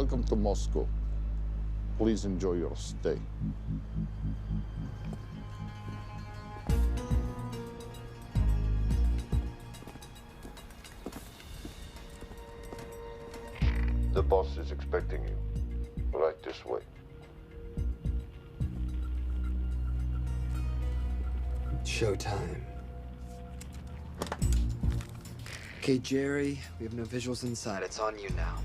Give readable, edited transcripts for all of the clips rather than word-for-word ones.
Welcome to Moscow. Please enjoy your stay. The boss is expecting you. Right this way. Showtime. Okay, Jerry, we have no visuals inside. It's on you now.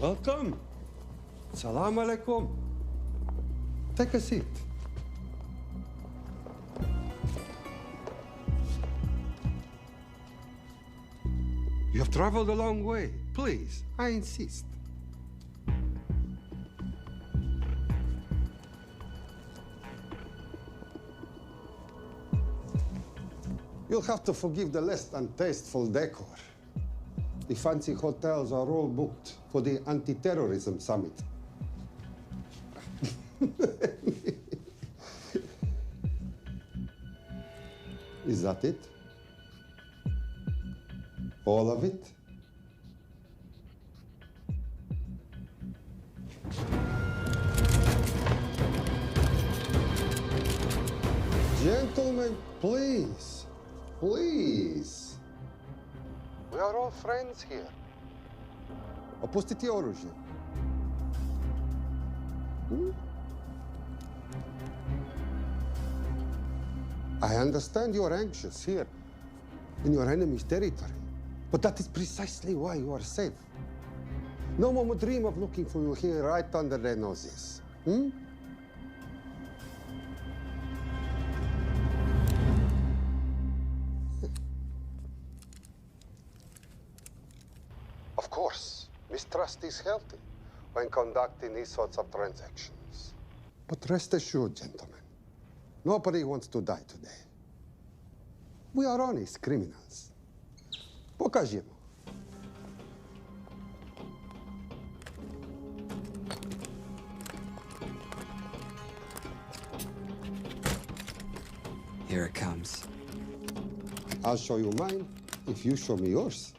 Welcome. Salam alaikum. Take a seat. You have traveled a long way. Please, I insist. You'll have to forgive the less than tasteful decor. The fancy hotels are all booked for the anti-terrorism summit. Is that it? All of it? Gentlemen, please, please. We are all friends here. Опустите оружие. I understand you are anxious here, in your enemy's territory. But that is precisely why you are safe. No one would dream of looking for you here right under their noses. Of course, mistrust is healthy when conducting these sorts of transactions. But rest assured, gentlemen, nobody wants to die today. We are honest criminals. Покажемо. Here it comes. I'll show you mine if you show me yours.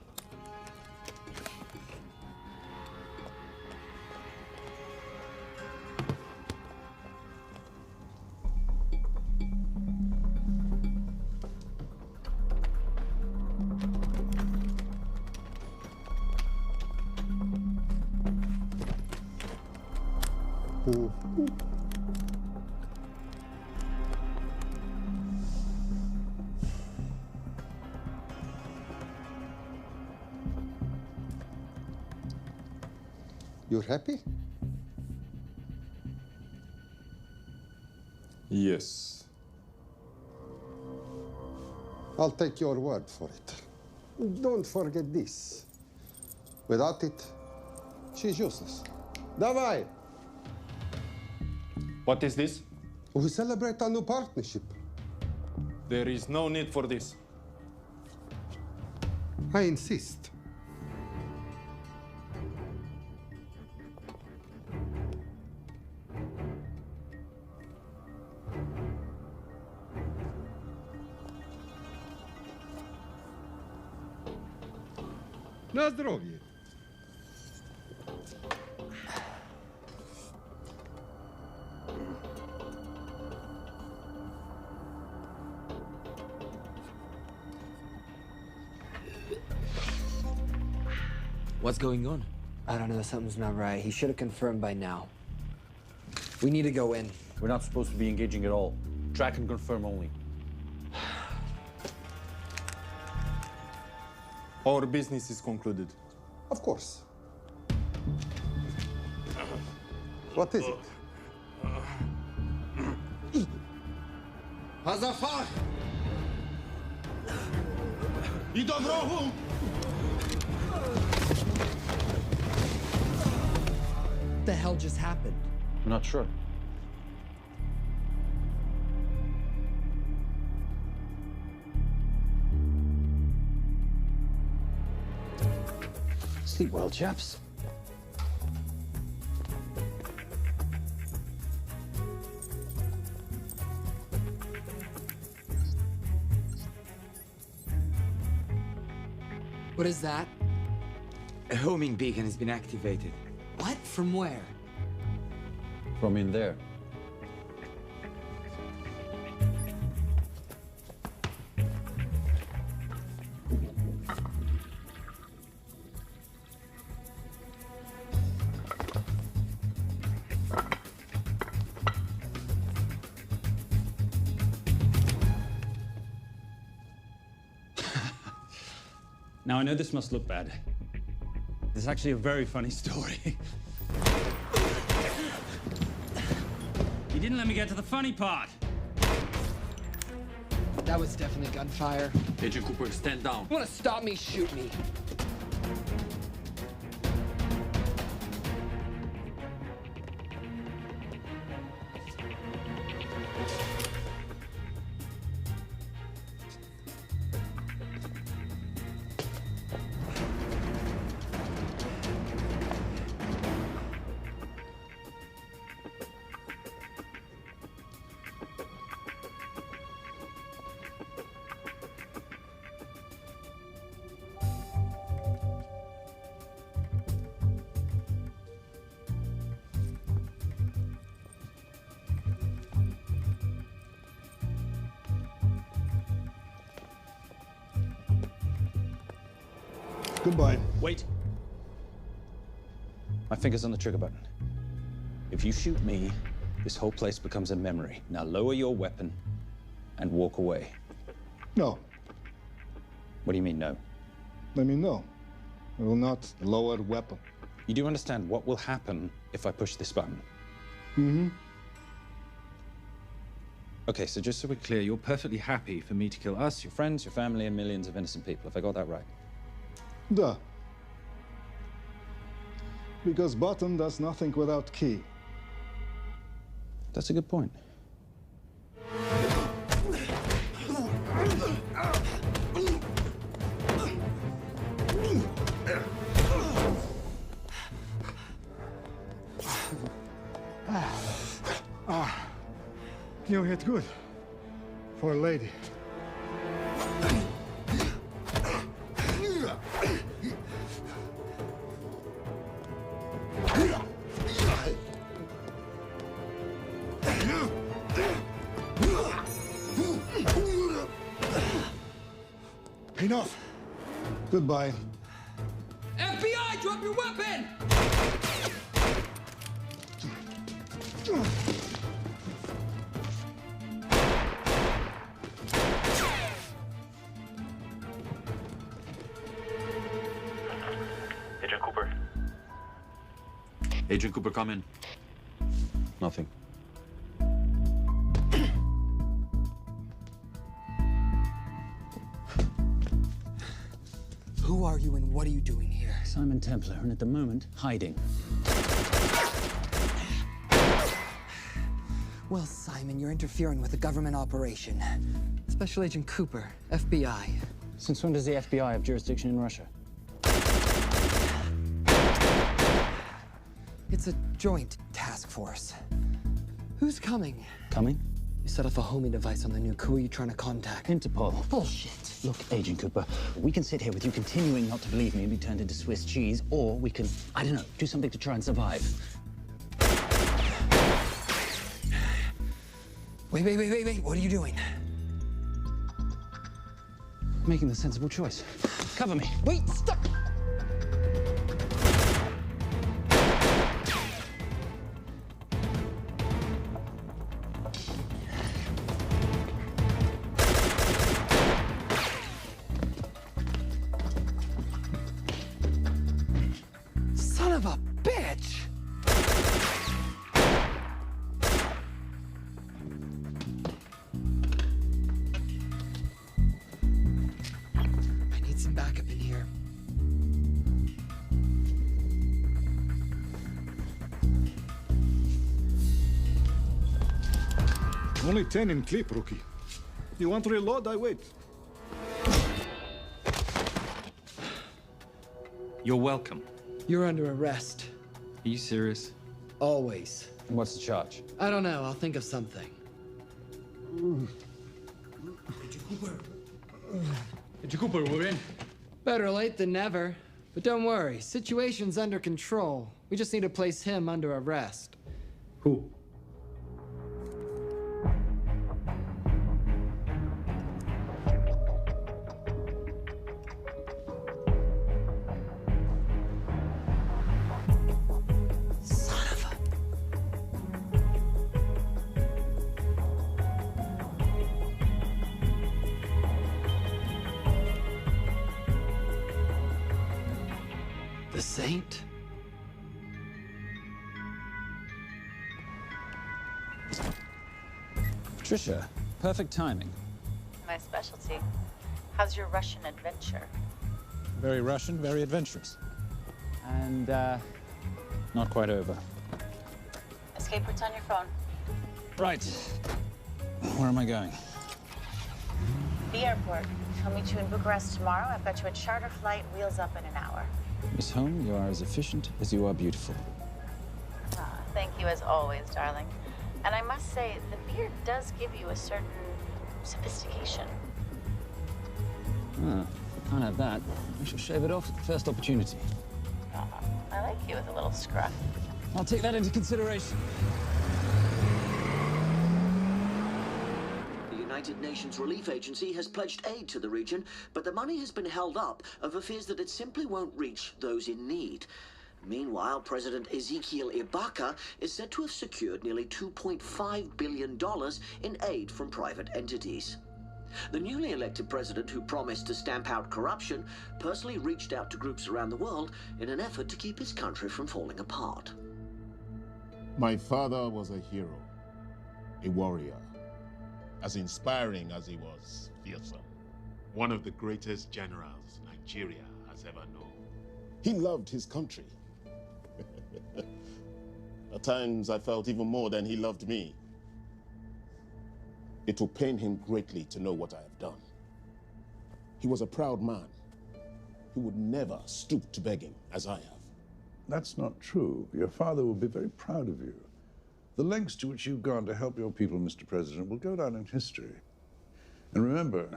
You're happy? Yes. I'll take your word for it. Don't forget this. Without it, she's useless. Давай! What is this? We celebrate our new partnership. There is no need for this. I insist. На здоровье. What's going on? I don't know, something's not right. He should have confirmed by now. We need to go in. We're not supposed to be engaging at all. Track and confirm only. Our business is concluded. Of course. What is it? Hazafar! I do wrogu! What the hell just happened? Not sure. Sleep well, chaps. What is that? A homing beacon has been activated. What? From where? From in there. Now, I know this must look bad. This is actually a very funny story. You didn't let me get to the funny part. That was definitely gunfire. Agent Cooper, stand down. You wanna stop me, shoot me. Goodbye. Wait. My finger's on the trigger button. If you shoot me, this whole place becomes a memory. Now lower your weapon and walk away. No. What do you mean, no? I mean, no. I will not lower weapon. You do understand what will happen if I push this button? Mm-hmm. Okay, so just so we're clear, you're perfectly happy for me to kill us, your friends, your family, and millions of innocent people. Have I got that right? Duh. Because button does nothing without key. That's a good point. You hit good. For a lady. Enough. Goodbye. FBI, drop your weapon! Agent Cooper. Agent Cooper, come in. Nothing. Who are you and what are you doing here? Simon Templar, and at the moment, hiding. Well, Simon, you're interfering with a government operation. Special Agent Cooper, FBI. Since when does the FBI have jurisdiction in Russia? It's a joint task force. Who's coming? Coming? You set off a homing device on the nuke. Who are you trying to contact? Interpol. Bullshit. Look, Agent Cooper, we can sit here with you continuing not to believe me and be turned into Swiss cheese, or we can, I don't know, do something to try and survive. Wait. What are you doing? Making the sensible choice. Cover me. Wait, stop! Son of a bitch! I need some backup in here. Only 10 in clip, rookie. You want to reload? I wait. You're welcome. You're under arrest. Are you serious? Always. What's the charge? I don't know. I'll think of something. Cooper, we're in. Better late than never. But don't worry. Situation's under control. We just need to place him under arrest. Who? The Saint? Patricia, perfect timing. My specialty. How's your Russian adventure? Very Russian, very adventurous. And, not quite over. Escape routes on your phone. Right. Where am I going? The airport. I'll meet you in Bucharest tomorrow. I've got you a charter flight, wheels up in an hour. Miss Holm, you are as efficient as you are beautiful. Thank you as always, darling. And I must say, the beard does give you a certain sophistication. Ah, can't have that. I shall shave it off at the first opportunity. I like you with a little scruff. I'll take that into consideration. The United Nations Relief Agency has pledged aid to the region, but the money has been held up over fears that it simply won't reach those in need. Meanwhile, President Ezekiel Ibaka is said to have secured nearly $2.5 billion in aid from private entities. The newly elected president, who promised to stamp out corruption, personally reached out to groups around the world in an effort to keep his country from falling apart. My father was a hero, a warrior, as inspiring as he was fearsome. One of the greatest generals Nigeria has ever known. He loved his country. At times, I felt even more than he loved me. It will pain him greatly to know what I have done. He was a proud man. He would never stoop to begging, as I have. That's not true. Your father will be very proud of you. The lengths to which you've gone to help your people, Mr. President, will go down in history. And remember,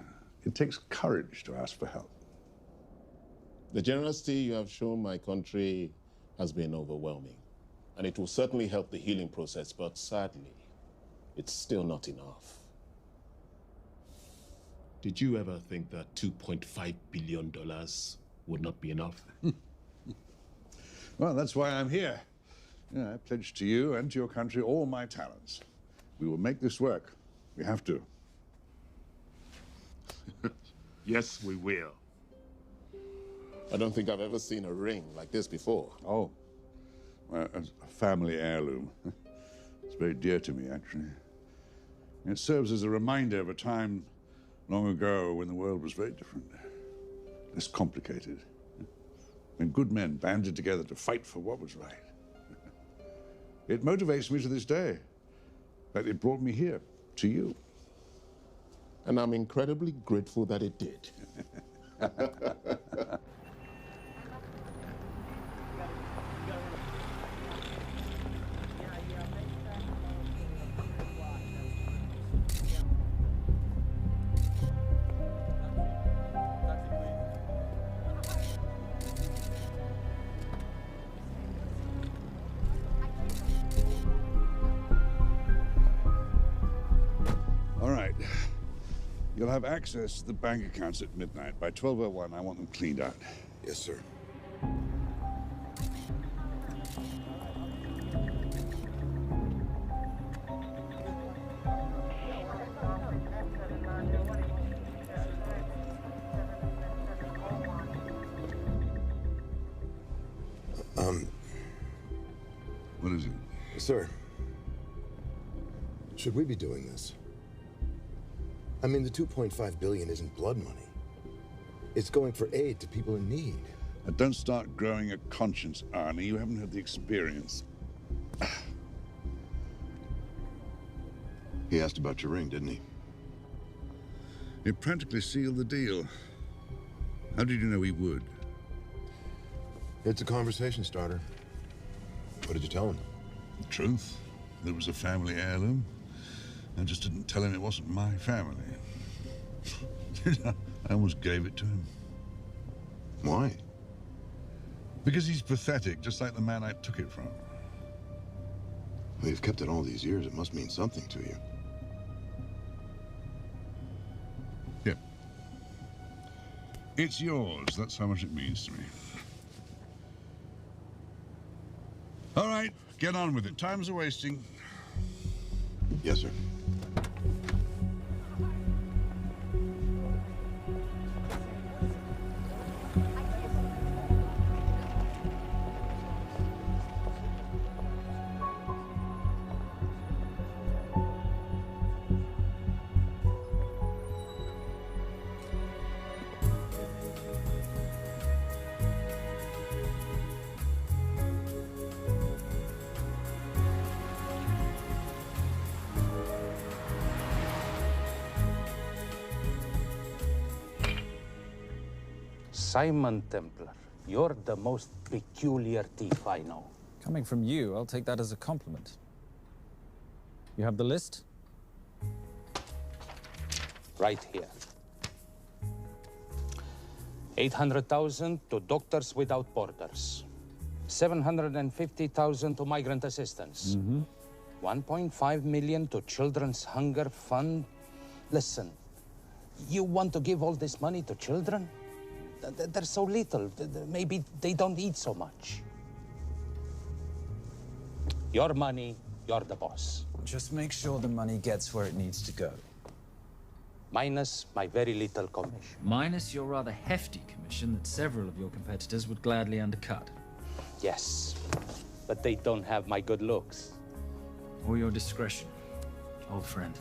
it takes courage to ask for help. The generosity you have shown my country has been overwhelming, and it will certainly help the healing process, but sadly, it's still not enough. Did you ever think that $2.5 billion would not be enough? Well, that's why I'm here. I pledge to you and to your country all my talents. We will make this work. We have to. Yes, we will. I don't think I've ever seen a ring like this before. Oh, well, a family heirloom. It's very dear to me, actually. It serves as a reminder of a time long ago when the world was very different, less complicated, when good men banded together to fight for what was right. It motivates me to this day. That it brought me here, to you. And I'm incredibly grateful that it did. All right. You'll have access to the bank accounts at midnight. By 12:01, I want them cleaned out. Yes, sir. What is it? Sir, should we be doing this? I mean, the $2.5 billion isn't blood money. It's going for aid to people in need. Now, don't start growing a conscience, Arnie. You haven't had the experience. He asked about your ring, didn't he? It practically sealed the deal. How did you know he would? It's a conversation starter. What did you tell him? The truth. That it was a family heirloom. I just didn't tell him it wasn't my family. I almost gave it to him. Why? Because he's pathetic, just like the man I took it from. Well, you've kept it all these years. It must mean something to you. Yep. It's yours. That's how much it means to me. All right, get on with it. Time's a-wasting. Yes, sir. Simon Templar, you're the most peculiar thief I know. Coming from you, I'll take that as a compliment. You have the list? Right here. 800,000 to Doctors Without Borders. 750,000 to migrant assistance. 1.5 million to Children's Hunger Fund. Listen, you want to give all this money to children? They're so little. Maybe they don't eat so much. Your money, you're the boss. Just make sure the money gets where it needs to go. Minus my very little commission. Minus your rather hefty commission that several of your competitors would gladly undercut. Yes, but they don't have my good looks. Or your discretion, old friend.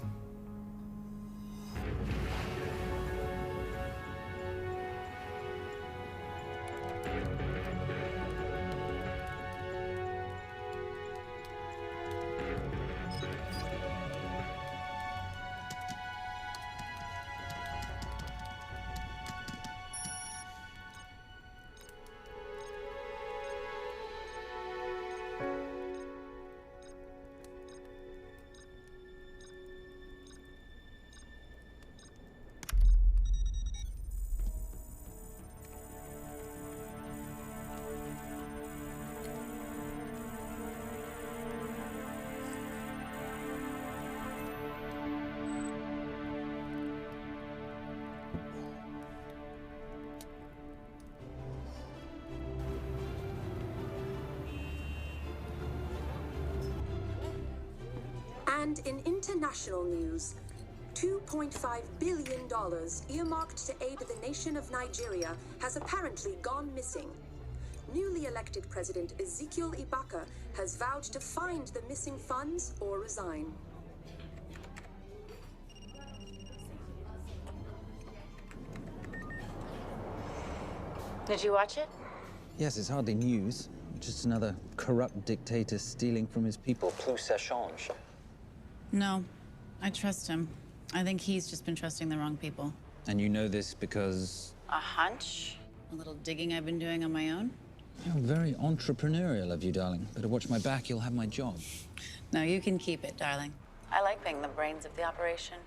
And in international news, $2.5 billion earmarked to aid the nation of Nigeria has apparently gone missing. Newly elected President Ezekiel Ibaka has vowed to find the missing funds or resign. Did you watch it? Yes, it's hardly news. Just another corrupt dictator stealing from his people. Plus ça change. No, I trust him. I think he's just been trusting the wrong people. And you know this because... A hunch? A little digging I've been doing on my own? You're very entrepreneurial of you, darling. Better watch my back, you'll have my job. No, you can keep it, darling. I like being the brains of the operation.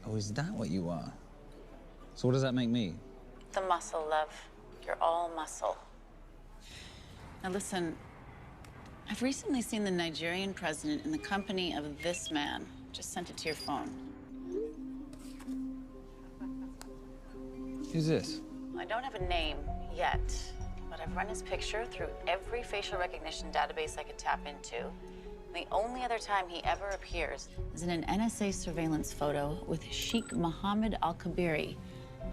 Oh, is that what you are? So what does that make me? The muscle, love. You're all muscle. Now listen, I've recently seen the Nigerian president in the company of this man. Just sent it to your phone. Who's this? I don't have a name yet, but I've run his picture through every facial recognition database I could tap into. The only other time he ever appears is in an NSA surveillance photo with Sheikh Mohammed Al-Kabiri,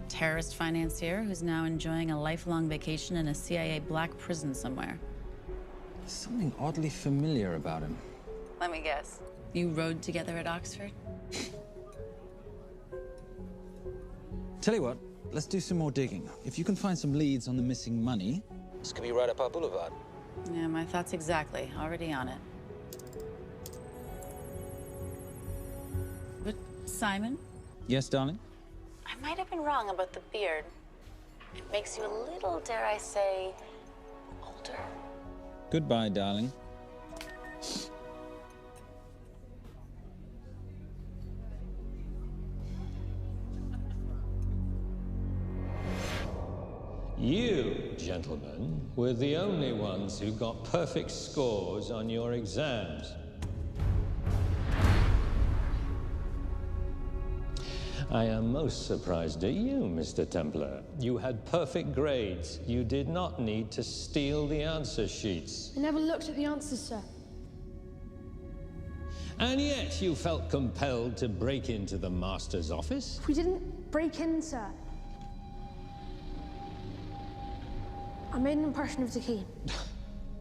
terrorist financier who's now enjoying a lifelong vacation in a CIA black prison somewhere. There's something oddly familiar about him. Let me guess. You rode together at Oxford? Tell you what, let's do some more digging. If you can find some leads on the missing money, this could be right up our boulevard. Yeah, my thoughts exactly. Already on it. Simon? Yes, darling? I might have been wrong about the beard. It makes you a little, dare I say, older. Goodbye, darling. You, gentlemen, were the only ones who got perfect scores on your exams. I am most surprised at you, Mr. Templar. You had perfect grades. You did not need to steal the answer sheets. I never looked at the answers, sir. And yet you felt compelled to break into the master's office? We didn't break in, sir. I made an impression of the key.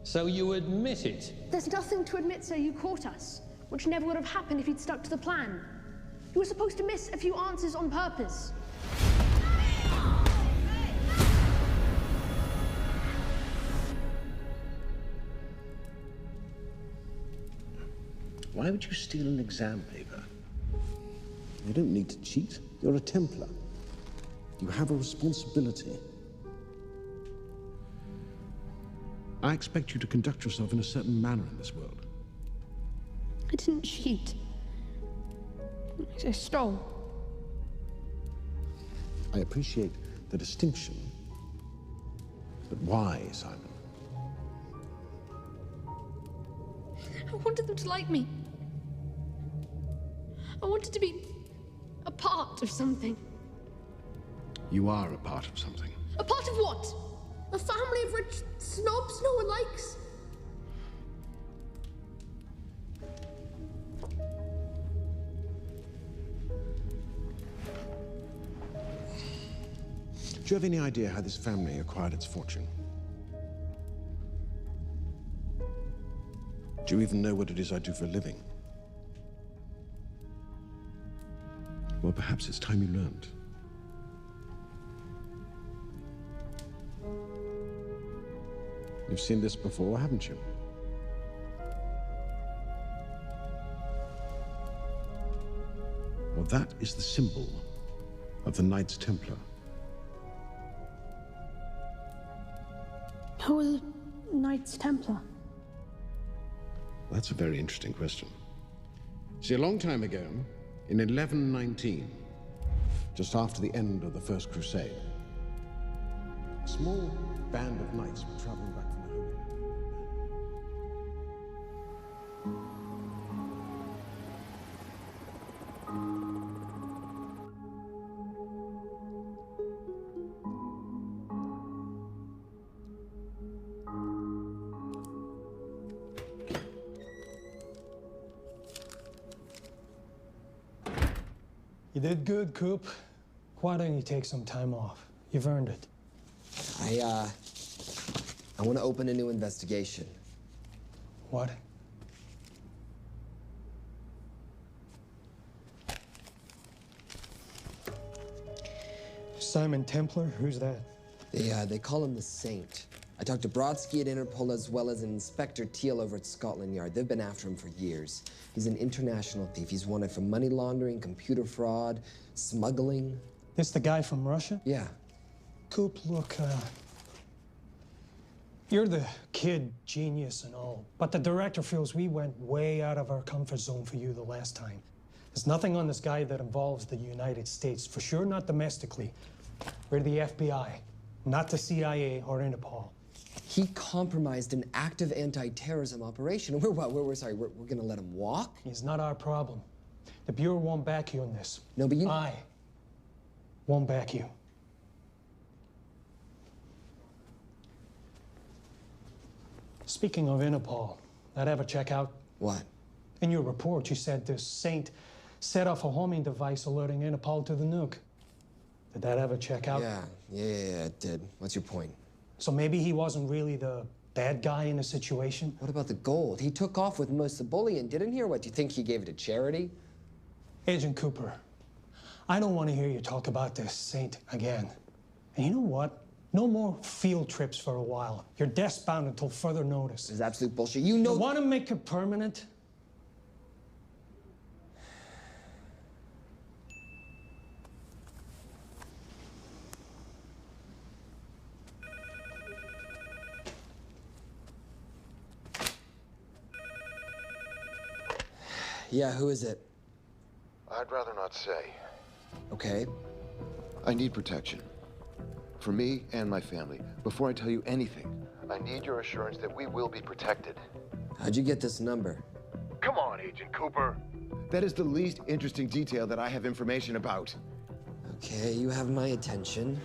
So you admit it? There's nothing to admit, sir. You caught us, which never would have happened if you'd stuck to the plan. You were supposed to miss a few answers on purpose. Why would you steal an exam paper? You don't need to cheat. You're a Templar. You have a responsibility. I expect you to conduct yourself in a certain manner in this world. I didn't cheat. I stole. I appreciate the distinction. But why, Simon? I wanted them to like me. I wanted to be a part of something. You are a part of something. A part of what? A family of rich snobs no one likes? Do you have any idea how this family acquired its fortune? Do you even know what it is I do for a living? Well, perhaps it's time you learned. You've seen this before, haven't you? Well, that is the symbol of the Knights Templar. Who are the Knights Templar? That's a very interesting question. See, a long time ago, in 1119, just after the end of the First Crusade, a small band of knights were traveling back from the Holy Land. You did good, Coop. Why don't you take some time off? You've earned it. I want to open a new investigation. What? Simon Templar? Who's that? They call him the Saint. I talked to Brodsky at Interpol as well as Inspector Teal over at Scotland Yard. They've been after him for years. He's an international thief. He's wanted for money laundering, computer fraud, smuggling. This the guy from Russia? Yeah. Coop, look, you're the kid genius and all, but the director feels we went way out of our comfort zone for you the last time. There's nothing on this guy that involves the United States, for sure not domestically. We're the FBI, not the CIA or Interpol. He compromised an active anti-terrorism operation. We're gonna let him walk? It's not our problem. The Bureau won't back you on this. No, but I won't back you. Speaking of Interpol, that ever check out? What? In your report, you said this Saint set off a homing device alerting Interpol to the nuke. Did that ever check out? Yeah, it did. What's your point? So maybe he wasn't really the bad guy in the situation? What about the gold? He took off with most of the bullion, didn't he? Or what, do you think he gave it to charity? Agent Cooper, I don't want to hear you talk about this Saint again. And you know what? No more field trips for a while. You're desk-bound until further notice. This is absolute bullshit. You know... You want to make it permanent? Yeah, who is it? I'd rather not say. Okay. I need protection. For me and my family. Before I tell you anything, I need your assurance that we will be protected. How'd you get this number? Come on, Agent Cooper. That is the least interesting detail that I have information about. Okay, you have my attention.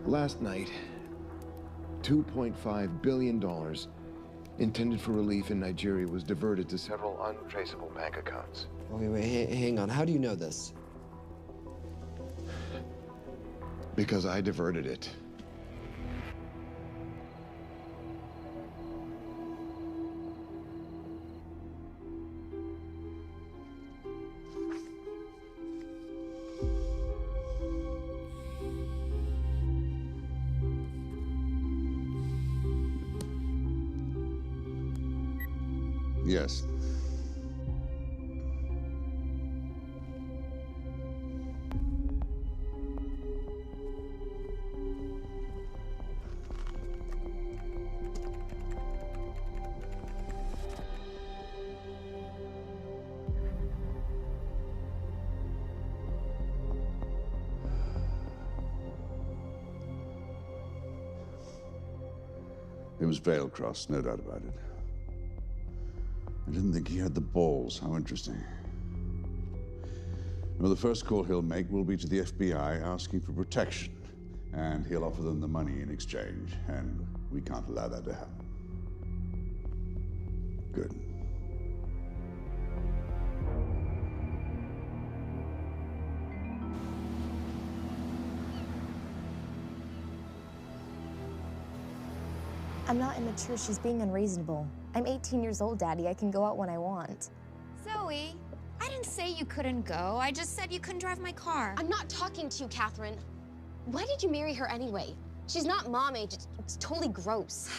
Last night, $2.5 billion intended for relief in Nigeria was diverted to several untraceable bank accounts. Wait, hang on. How do you know this? Because I diverted it. Yes. It was Veilcross, no doubt about it. I didn't think he had the balls. How interesting. Well, the first call he'll make will be to the FBI asking for protection. And he'll offer them the money in exchange. And we can't allow that to happen. Good. I'm not immature. She's being unreasonable. I'm 18 years old, Daddy. I can go out when I want. Zoe, I didn't say you couldn't go. I just said you couldn't drive my car. I'm not talking to you, Catherine. Why did you marry her anyway? She's not mom age. It's totally gross.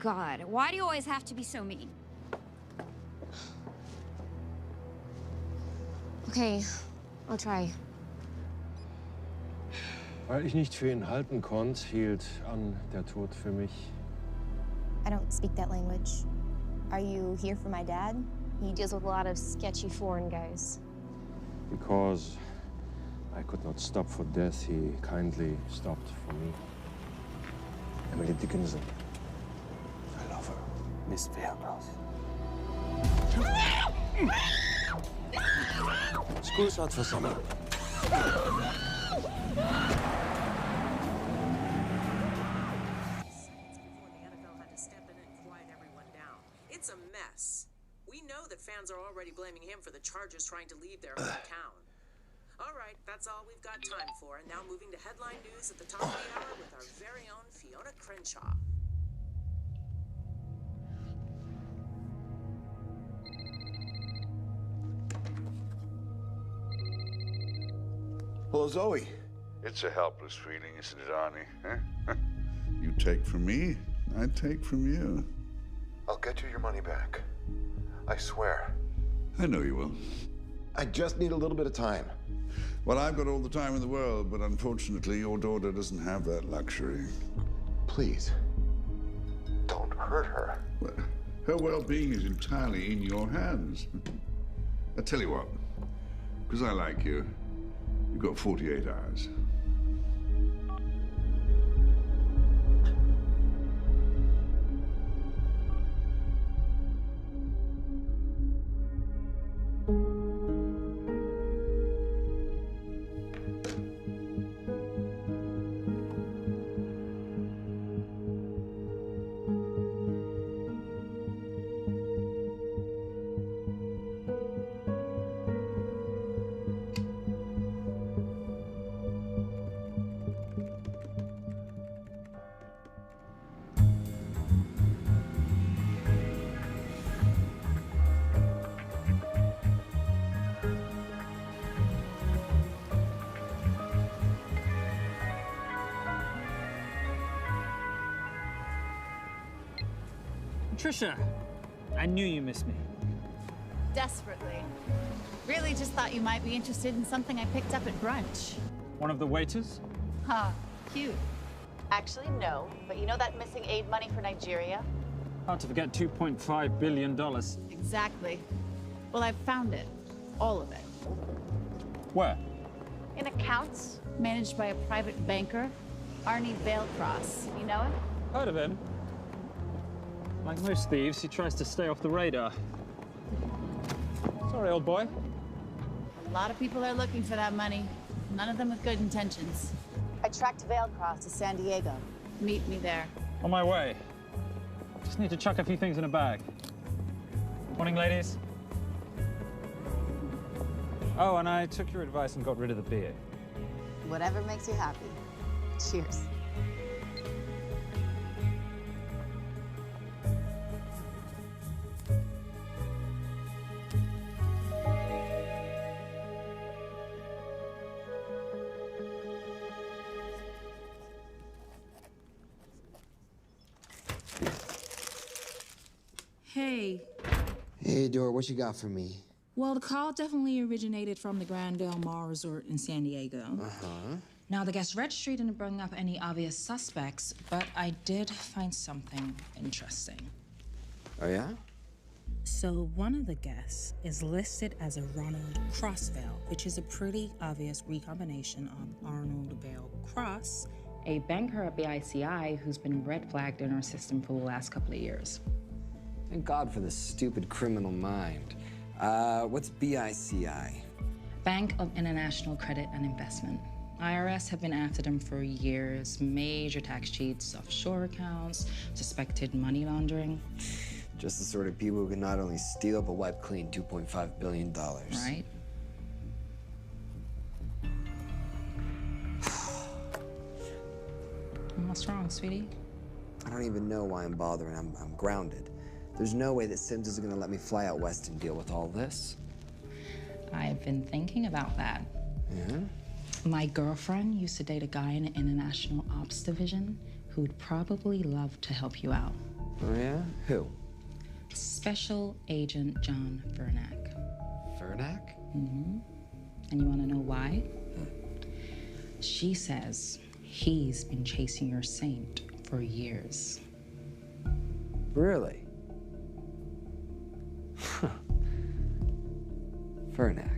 God, why do you always have to be so mean? Okay, I'll try. Weil ich nicht für ihn halten konnte, hielt an der Tod für mich. I don't speak that language. Are you here for my dad? He deals with a lot of sketchy foreign guys. Because I could not stop for death, he kindly stopped for me. Emily Dickinson. I love her. Miss Veilcross. School's out for summer. It's a mess. We know that fans are already blaming him for the Chargers trying to leave their hometown. All right, that's all we've got time for. And now moving to headline news at the top of the hour with our very own Fiona Crenshaw. Hello, Zoe. It's a helpless feeling, isn't it, Arnie? Huh? You take from me, I take from you. I'll get you your money back. I swear. I know you will. I just need a little bit of time. Well, I've got all the time in the world, but unfortunately, your daughter doesn't have that luxury. Please, don't hurt her. Well, her well-being is entirely in your hands. I tell you what, because I like you, you've got 48 hours. Trisha, I knew you missed me. Desperately. Really just thought you might be interested in something I picked up at brunch. One of the waiters? Huh, cute. Actually, no. But you know that missing aid money for Nigeria? Hard to forget $2.5 billion. Exactly. Well, I've found it. All of it. Where? In accounts managed by a private banker, Arnie Vailcross. You know him? Heard of him. Like most thieves, he tries to stay off the radar. Sorry, old boy. A lot of people are looking for that money. None of them with good intentions. I tracked Vailcross to San Diego. Meet me there. On my way. Just need to chuck a few things in a bag. Morning, ladies. Oh, and I took your advice and got rid of the beer. Whatever makes you happy. Cheers. Hey. Hey, Dora, what you got for me? Well, the call definitely originated from the Grand Del Mar Resort in San Diego. Uh-huh. Now, the guest registry didn't bring up any obvious suspects, but I did find something interesting. Oh, yeah? So one of the guests is listed as a Ronald Crossvale, which is a pretty obvious recombination of Arnold Vale Cross, a banker at BICI who's been red flagged in our system for the last couple of years. Thank God for this stupid criminal mind. What's BICI? Bank of International Credit and Investment. IRS have been after them for years. Major tax cheats, offshore accounts, suspected money laundering. Just the sort of people who can not only steal, but wipe clean $2.5 billion. Right? What's wrong, sweetie? I don't even know why I'm bothering. I'm grounded. There's no way that Sims is gonna let me fly out west and deal with all this. I've been thinking about that. Yeah? My girlfriend used to date a guy in the International Ops Division who'd probably love to help you out. Oh, yeah? Who? Special Agent John Vernack. Vernack? Mm-hmm. And you want to know why? She says he's been chasing your saint for years. Really? Vernack.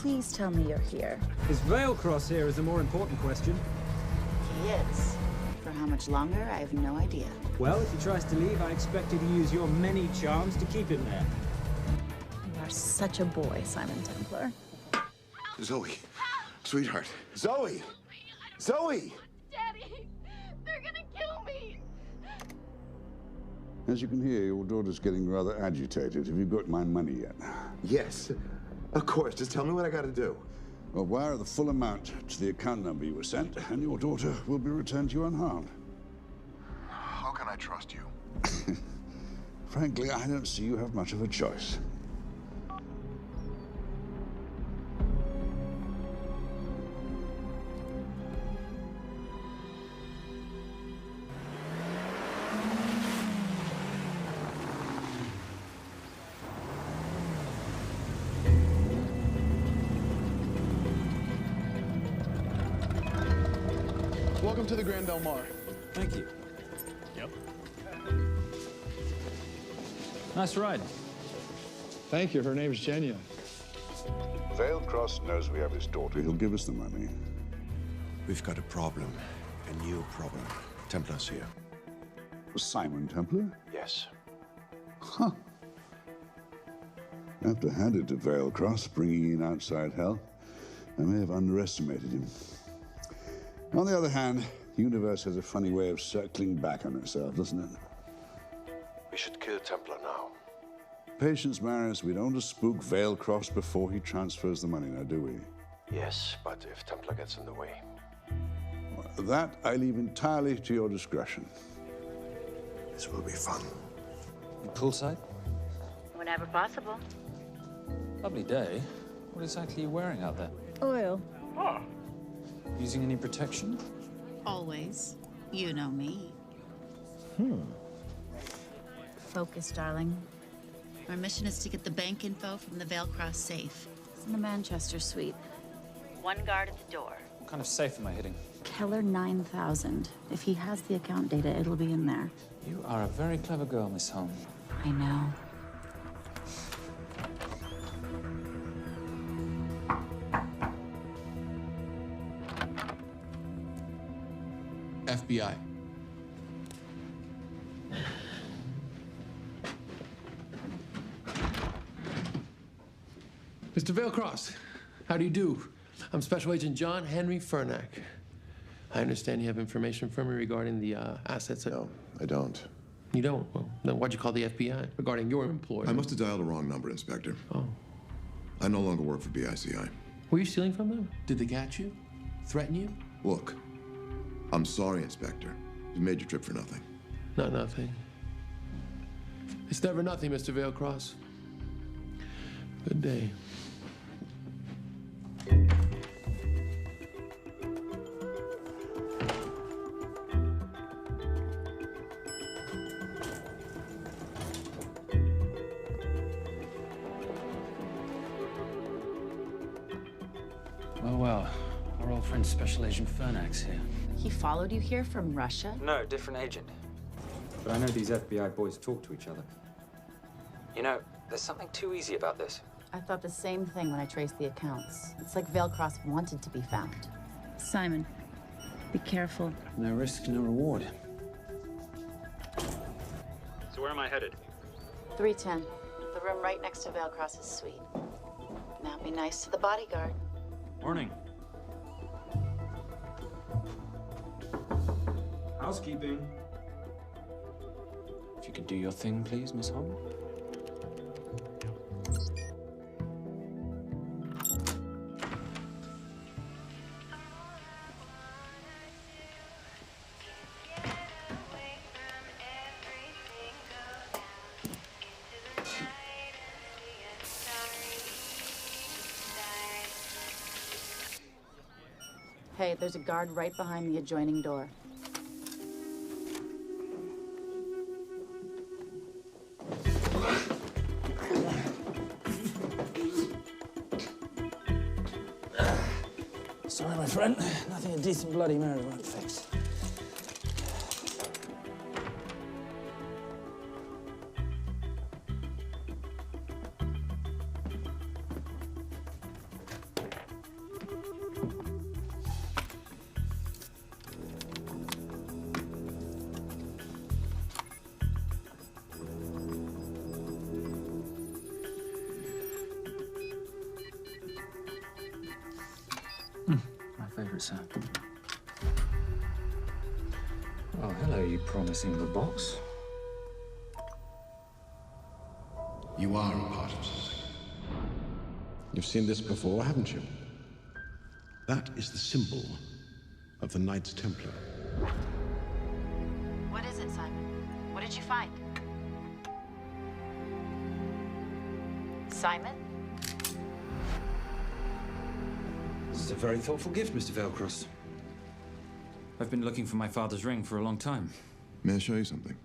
Please tell me you're here. Is Vailcross here is a more important question. He is. For how much longer, I have no idea. Well, if he tries to leave, I expect you to use your many charms to keep him there. You are such a boy, Simon Templar. Zoe, sweetheart. Zoe! Zoe! Daddy, they're gonna kill me. As you can hear, your daughter's getting rather agitated. Have you got my money yet? Yes, of course. Just tell me what I gotta do. Well, wire the full amount to the account number you were sent, and your daughter will be returned to you unharmed. How can I trust you? Frankly, I don't see you have much of a choice. Welcome to the Grand Del Mar. Thank you. Yep. Nice ride. Thank you. Her name's Genya. Vailcross knows we have his daughter. He'll give us the money. We've got a problem. A new problem. Templar's here. Simon Templar? Yes. Huh. I have to hand it to Vailcross, bringing in outside help. I may have underestimated him. On the other hand, the universe has a funny way of circling back on itself, doesn't it? We should kill Templar now. Patience, Maris. We don't want to spook Vailcross before he transfers the money, now, do we? Yes, but if Templar gets in the way. That I leave entirely to your discretion. This will be fun. You poolside? Whenever possible. Lovely day. What exactly are you wearing out there? Oil. Using any protection? Always. You know me. Focus, darling. Our mission is to get the bank info from the Veilcross safe. It's in the Manchester suite. One guard at the door. What kind of safe am I hitting? Keller 9000. If he has the account data, it'll be in there. You are a very clever girl, Miss Holm. I know. FBI. Mr. Veilcross, how do you do? I'm Special Agent John Henry Fernack. I understand you have information for me regarding the assets. No, I don't. You don't? Well, then why'd you call the FBI regarding your employer? I must have dialed the wrong number, Inspector. Oh. I no longer work for BICI. Were you stealing from them? Did they catch you? Threaten you? Look, I'm sorry, Inspector. You made your trip for nothing. Not nothing. It's never nothing, Mr. Veilcross. Good day. Well, our old friend Special Agent Fernack's here. He followed you here from Russia? No, different agent. But I know these FBI boys talk to each other. You know, there's something too easy about this. I thought the same thing when I traced the accounts. It's like Veilcross wanted to be found. Simon, be careful. No risk, no reward. So where am I headed? 310. The room right next to Veilcross's suite. Now be nice to the bodyguard. Morning. Housekeeping. If you could do your thing, please, Miss Holm. Hey, there's a guard right behind the adjoining door. Sorry, my friend. Nothing a decent Bloody Mary won't fix. Favorite sound. Oh, hello, you promising little box. You are a part of something. You've seen this before, haven't you? That is the symbol of the Knights Templar. What is it, Simon? What did you find? Simon? This is a very thoughtful gift, Mr. Veilcross. I've been looking for my father's ring for a long time. May I show you something?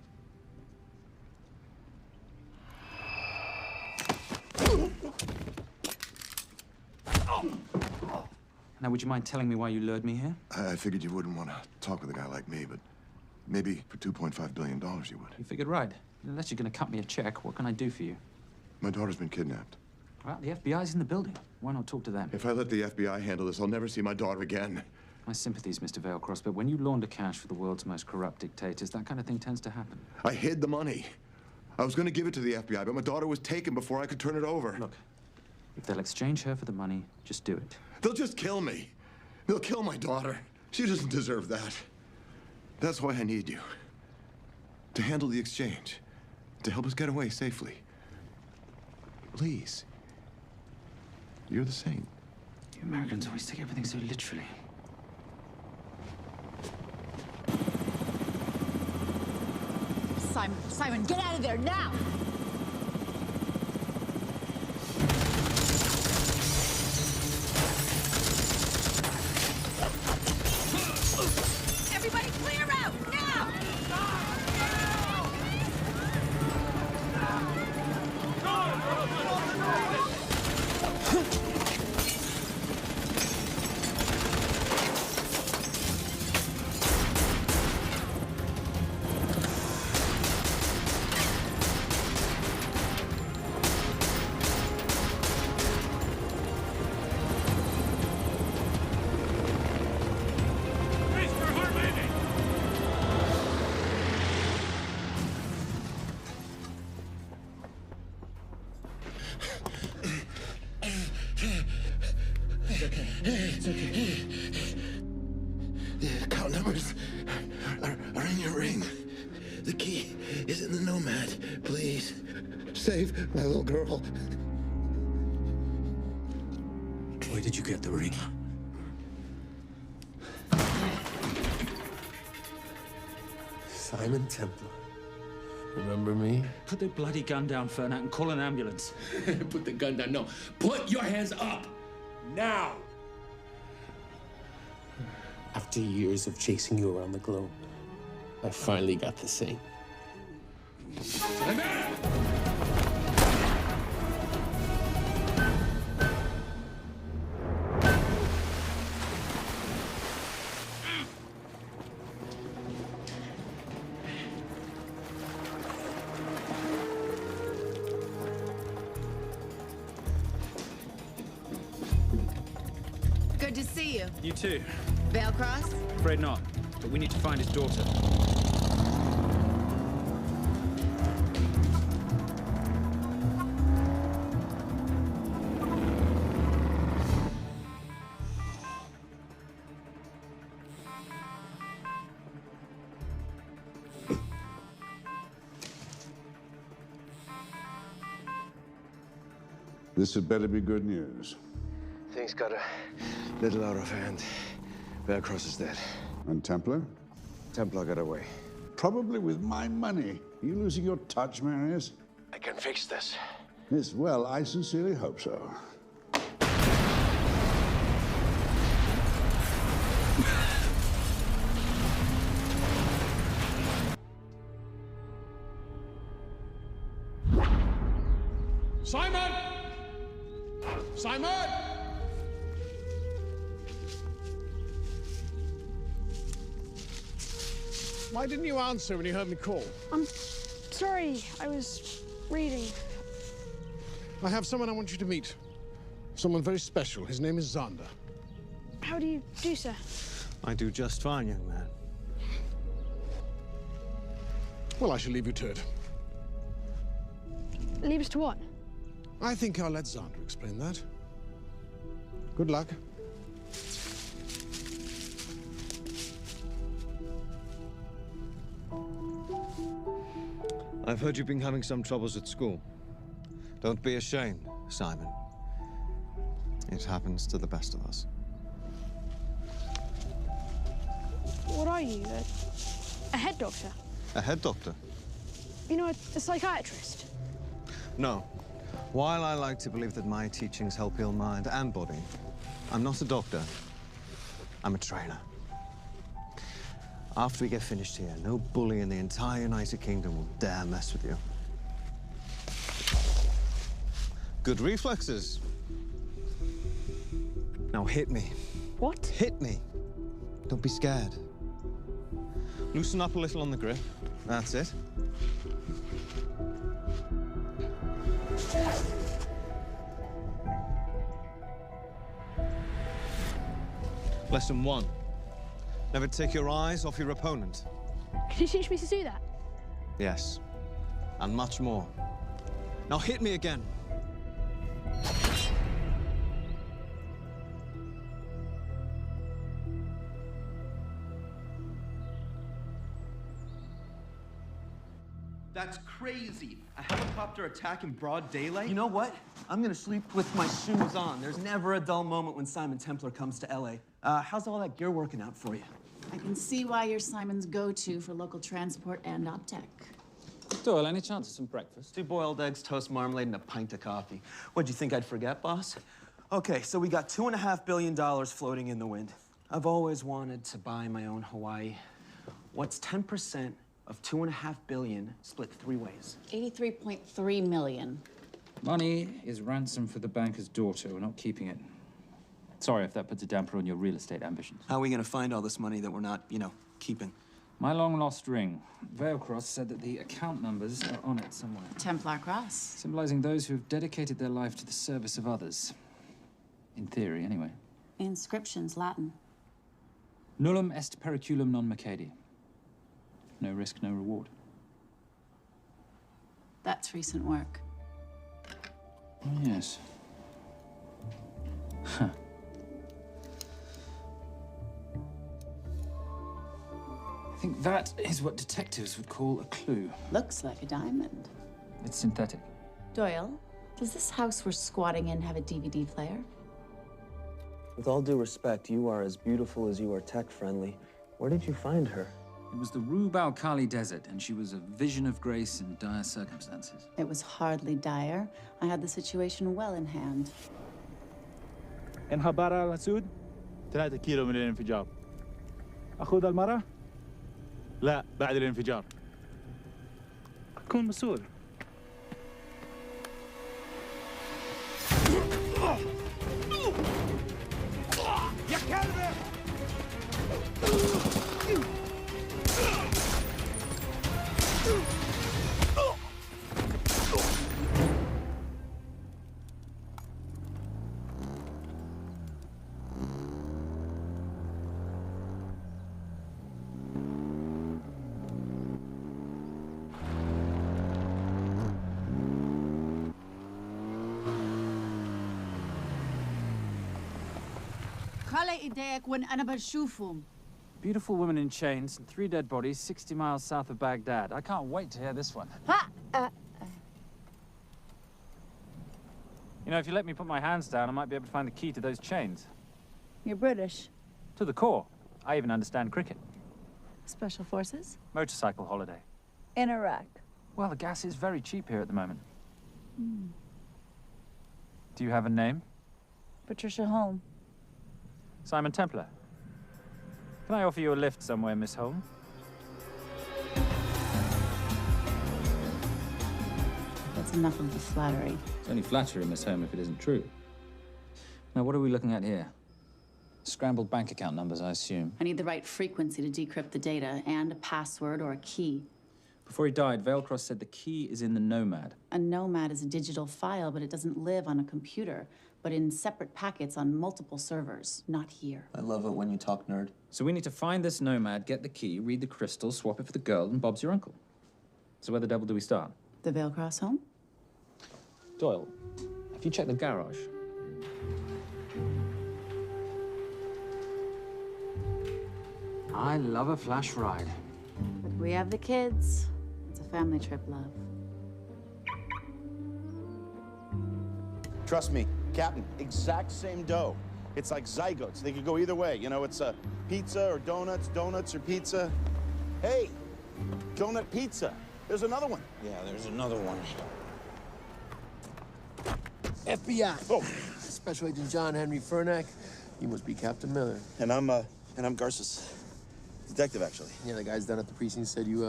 Now, would you mind telling me why you lured me here? I figured you wouldn't want to talk with a guy like me, but maybe for $2.5 billion you would. You figured right. Unless you're going to cut me a check, what can I do for you? My daughter's been kidnapped. Well, the FBI's in the building. Why not talk to them? If I let the FBI handle this, I'll never see my daughter again. My sympathies, Mr. Veilcross, but when you launder cash for the world's most corrupt dictators, that kind of thing tends to happen. I hid the money. I was going to give it to the FBI, but my daughter was taken before I could turn it over. Look, if they'll exchange her for the money, just do it. They'll just kill me. They'll kill my daughter. She doesn't deserve that. That's why I need you. To handle the exchange. To help us get away safely. Please. You're the saint. You Americans always take everything so literally. Simon. Simon, get out of there now! Everybody clear out, now! It's okay. The account numbers are in your ring. The key is in the Nomad. Please, save my little girl. Where did you get the ring? Simon Templar. Remember me? Put the bloody gun down, Fernak, and call an ambulance. Put the gun down. No. Put your hands up. Now. After years of chasing you around the globe, I finally got the same. Good to see you. You too. Veil Cross? Afraid not, but we need to find his daughter. This had better be good news. Things got a little out of hand. Velcross is dead. And Templar? Templar got away. Probably with my money. Are you losing your touch, Marius? I can fix this. Yes, well, I sincerely hope so. Simon! Simon! Why didn't you answer when you heard me call? I'm sorry, I was reading. I have someone I want you to meet. Someone very special. His name is Xander. How do you do, sir? I do just fine, young man. Well, I shall leave you to it. Leave us to what? I think I'll let Xander explain that. Good luck. I've heard you've been having some troubles at school. Don't be ashamed, Simon. It happens to the best of us. What are you? A head doctor? A head doctor? You know, a psychiatrist? No. While I like to believe that my teachings help heal mind and body, I'm not a doctor. I'm a trainer. After we get finished here, no bully in the entire United Kingdom will dare mess with you. Good reflexes. Now hit me. What? Hit me. Don't be scared. Loosen up a little on the grip. That's it. Lesson 1. Never take your eyes off your opponent. Can you teach me to do that? Yes. And much more. Now hit me again. That's crazy. A helicopter attack in broad daylight? You know what? I'm gonna sleep with my shoes on. There's never a dull moment when Simon Templar comes to LA. How's all that gear working out for you? I can see why you're Simon's go-to for local transport and OpTech. Doyle, any chance of some breakfast? 2 boiled eggs, toast, marmalade, and a pint of coffee. What'd you think I'd forget, boss? Okay, so we got $2.5 billion floating in the wind. I've always wanted to buy my own Hawaii. What's 10% of $2.5 billion split 3 ways? 83.3 million. Money is ransom for the banker's daughter. We're not keeping it. Sorry if that puts a damper on your real estate ambitions. How are we gonna find all this money that we're not, you know, keeping? My long-lost ring. Veilcross said that the account numbers are on it somewhere. Templar Cross. Symbolizing those who have dedicated their life to the service of others. In theory, anyway. Inscription's Latin. Nullum est periculum non mercedi. No risk, no reward. That's recent work. Oh, yes. Huh. I think that is what detectives would call a clue. Looks like a diamond. It's synthetic. Doyle, does this house we're squatting in have a DVD player? With all due respect, you are as beautiful as you are tech-friendly. Where did you find her? It was the Rub al-Khali Desert, and she was a vision of grace in dire circumstances. It was hardly dire. I had the situation well in hand. انخبر على السود 3 كيلو من الانفجار. أخذ المرة؟ لا، بعد الانفجار. أكون مسؤول. يا كلبة! خلي ايديك وين أنا بشوفهم. Beautiful women in chains and 3 dead bodies 60 miles south of Baghdad. I can't wait to hear this one. You know, if you let me put my hands down, I might be able to find the key to those chains. You're British. To the core. I even understand cricket. Special Forces? Motorcycle holiday. In Iraq. Well, the gas is very cheap here at the moment. Do you have a name? Patricia Holm. Simon Templar. Can I offer you a lift somewhere, Miss Holm? That's enough of the flattery. It's only flattery, Miss Holm, if it isn't true. Now, what are we looking at here? Scrambled bank account numbers, I assume. I need the right frequency to decrypt the data and a password or a key. Before he died, Veilcross said the key is in the Nomad. A Nomad is a digital file, but it doesn't live on a computer, but in separate packets on multiple servers, not here. I love it when you talk nerd. So we need to find this Nomad, get the key, read the crystal, swap it for the girl, and Bob's your uncle. So where the devil do we start? The Veilcross home? Doyle, have you checked the garage? I love a flash ride. We have the kids. It's a family trip, love. Trust me, Captain, exact same dough. It's like zygotes. They could go either way. You know, it's pizza or donuts, donuts or pizza. Hey, donut pizza. There's another one. Yeah, there's another one. FBI. Oh. Special Agent John Henry Furnack. You must be Captain Miller. And I'm Garces. Detective, actually. Yeah, the guys down at the precinct said you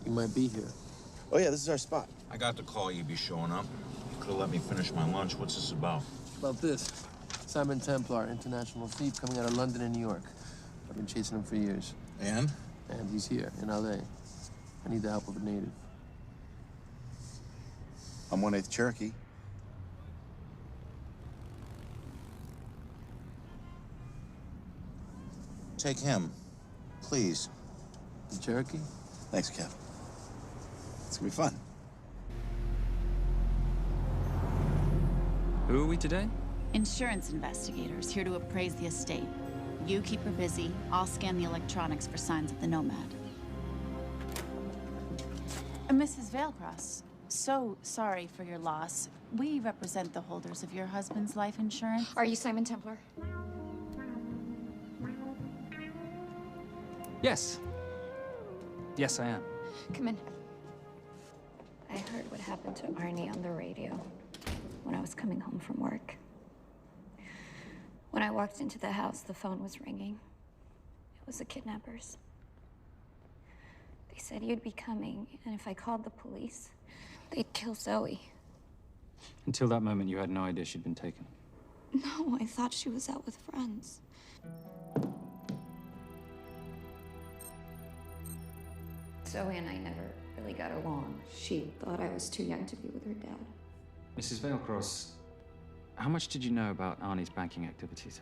might be here. Oh, yeah, this is our spot. I got the call you'd be showing up. You could have let me finish my lunch. What's this about? About this. Simon Templar, international thief coming out of London and New York. I've been chasing him for years. And? And he's here, in L.A. I need the help of a native. I'm 1/8 Cherokee. Take him, please. The Cherokee? Thanks, Cap. It's gonna be fun. Who are we today? Insurance investigators here to appraise the estate. You keep her busy. I'll scan the electronics for signs of the Nomad. Mrs. Veilcross, so sorry for your loss. We represent the holders of your husband's life insurance. Are you Simon Templar? Yes. Yes, I am. Come in. I heard what happened to Arnie on the radio when I was coming home from work. When I walked into the house, the phone was ringing. It was the kidnappers. They said you'd be coming, and if I called the police, they'd kill Zoe. Until that moment, you had no idea she'd been taken. No, I thought she was out with friends. Zoe and I never really got along. She thought I was too young to be with her dad. Mrs. Veilcross, how much did you know about Arnie's banking activities?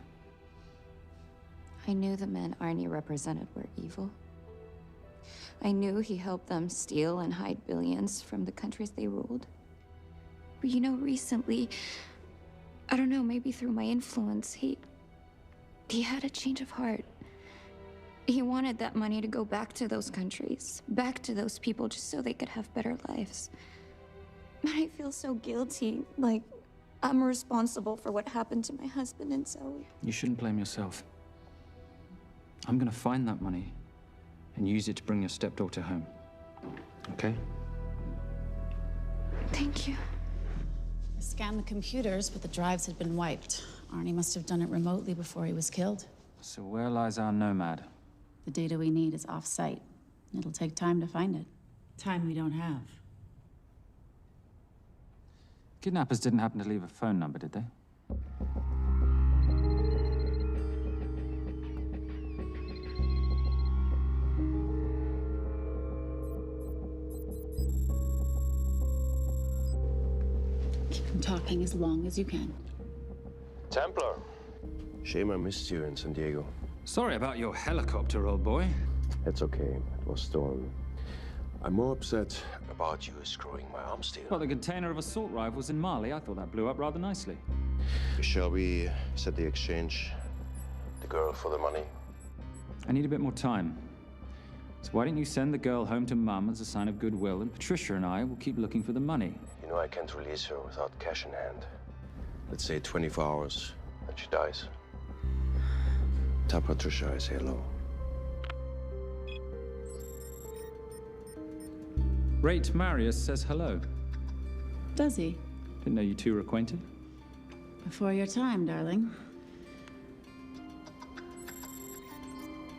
I knew the men Arnie represented were evil. I knew he helped them steal and hide billions from the countries they ruled. But you know, recently, I don't know, maybe through my influence, he had a change of heart. He wanted that money to go back to those countries, back to those people, just so they could have better lives. But I feel so guilty, like I'm responsible for what happened to my husband and Zoe. You shouldn't blame yourself. I'm gonna find that money and use it to bring your stepdaughter home. Okay? Thank you. I scanned the computers, but the drives had been wiped. Arnie must have done it remotely before he was killed. So where lies our nomad? The data we need is off-site. It'll take time to find it. Time we don't have. Kidnappers didn't happen to leave a phone number, did they? Keep them talking as long as you can. Templar. Shame I missed you in San Diego. Sorry about your helicopter, old boy. It's okay. It was stormy. I'm more upset about you screwing my arms deal. Well, the container of assault rifles in Mali, I thought that blew up rather nicely. Shall we set the exchange? The girl for the money? I need a bit more time. So why don't you send the girl home to Mum as a sign of goodwill, and Patricia and I will keep looking for the money. You know I can't release her without cash in hand. Let's say 24 hours, and she dies. Tell Patricia I say hello. Rate Marius says hello. Does he? Didn't know you two were acquainted. Before your time, darling.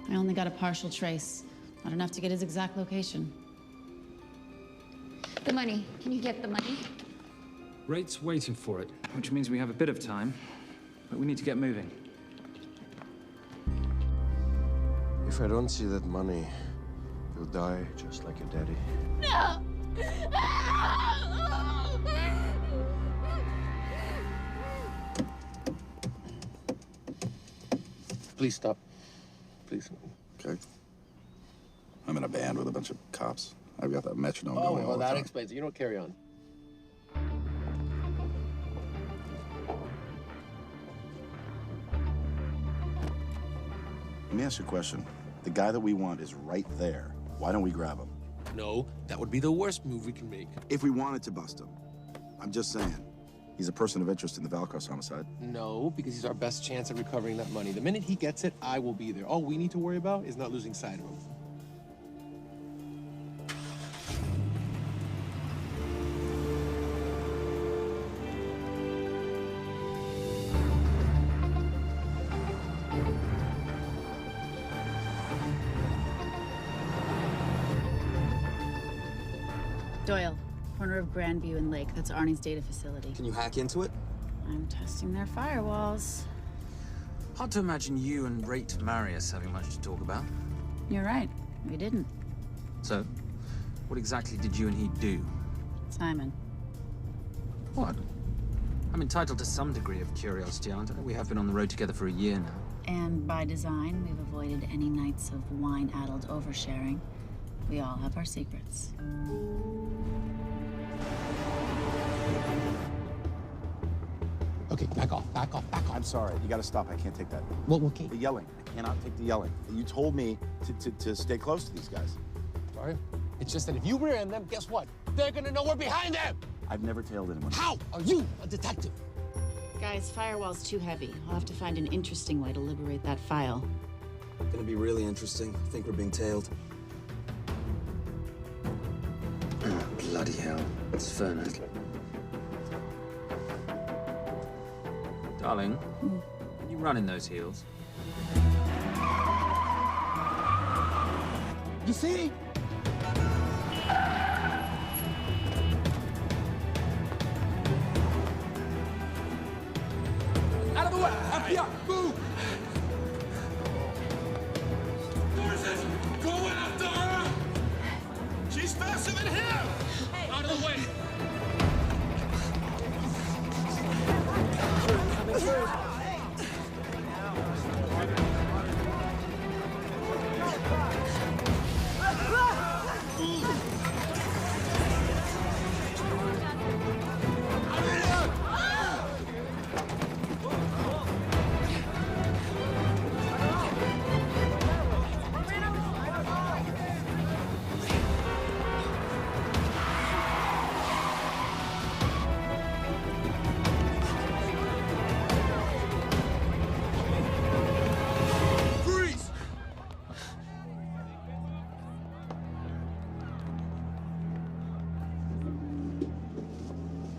I only got a partial trace. Not enough to get his exact location. The money. Can you get the money? Rate's waiting for it, which means we have a bit of time, but we need to get moving. If I don't see that money, you'll die just like your daddy. No! Please stop. Please. Okay. I'm in a band with a bunch of cops. I've got that metronome Oh, going all well, the that time. explains it. You don't carry on. Let me ask you a question. The guy that we want is right there. Why don't we grab him? No, that would be the worst move we can make. If we wanted to bust him. I'm just saying. He's a person of interest in the Veilcross homicide. No, because he's our best chance at recovering that money. The minute he gets it, I will be there. All we need to worry about is not losing sight of him. Doyle, corner of Grandview and Lake. That's Arnie's data facility. Can you hack into it? I'm testing their firewalls. Hard to imagine you and Rate Marius having much to talk about. You're right. We didn't. So, what exactly did you and he do? Simon. What? I'm entitled to some degree of curiosity, aren't I? We have been on the road together for a year now. And by design, we've avoided any nights of wine-addled oversharing. We all have our secrets. Okay, back off, back off, back off. I'm sorry. You gotta stop. I can't take that. Well, okay. The yelling. I cannot take the yelling. You told me to stay close to these guys. Sorry. It's just that if you rear end them, guess what? They're gonna know we're behind them! I've never tailed anyone. How are you a detective? Guys, firewall's too heavy. I'll have to find an interesting way to liberate that file. Gonna be really interesting. I think we're being tailed. Bloody Bloody hell. It's Fernet. Darling, can you run in those heels? You see? Out of the way! FBI, move! Forces, go after her! She's faster than him! Hey. Out of the way! Coming through.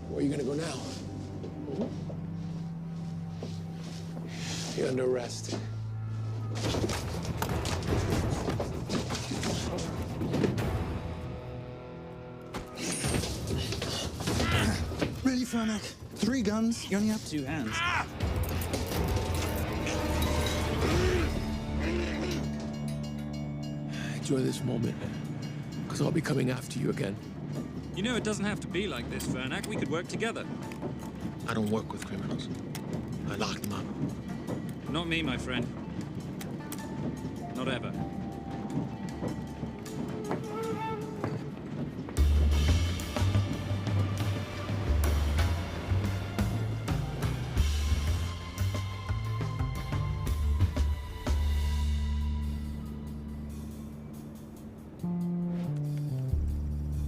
Where are you gonna go now? You're under arrest. Ready, Fernet? 3 guns, you only have 2 hands. Enjoy this moment, because I'll be coming after you again. You know, it doesn't have to be like this, Fernak. We could work together. I don't work with criminals. I lock them up. Not me, my friend. Not ever.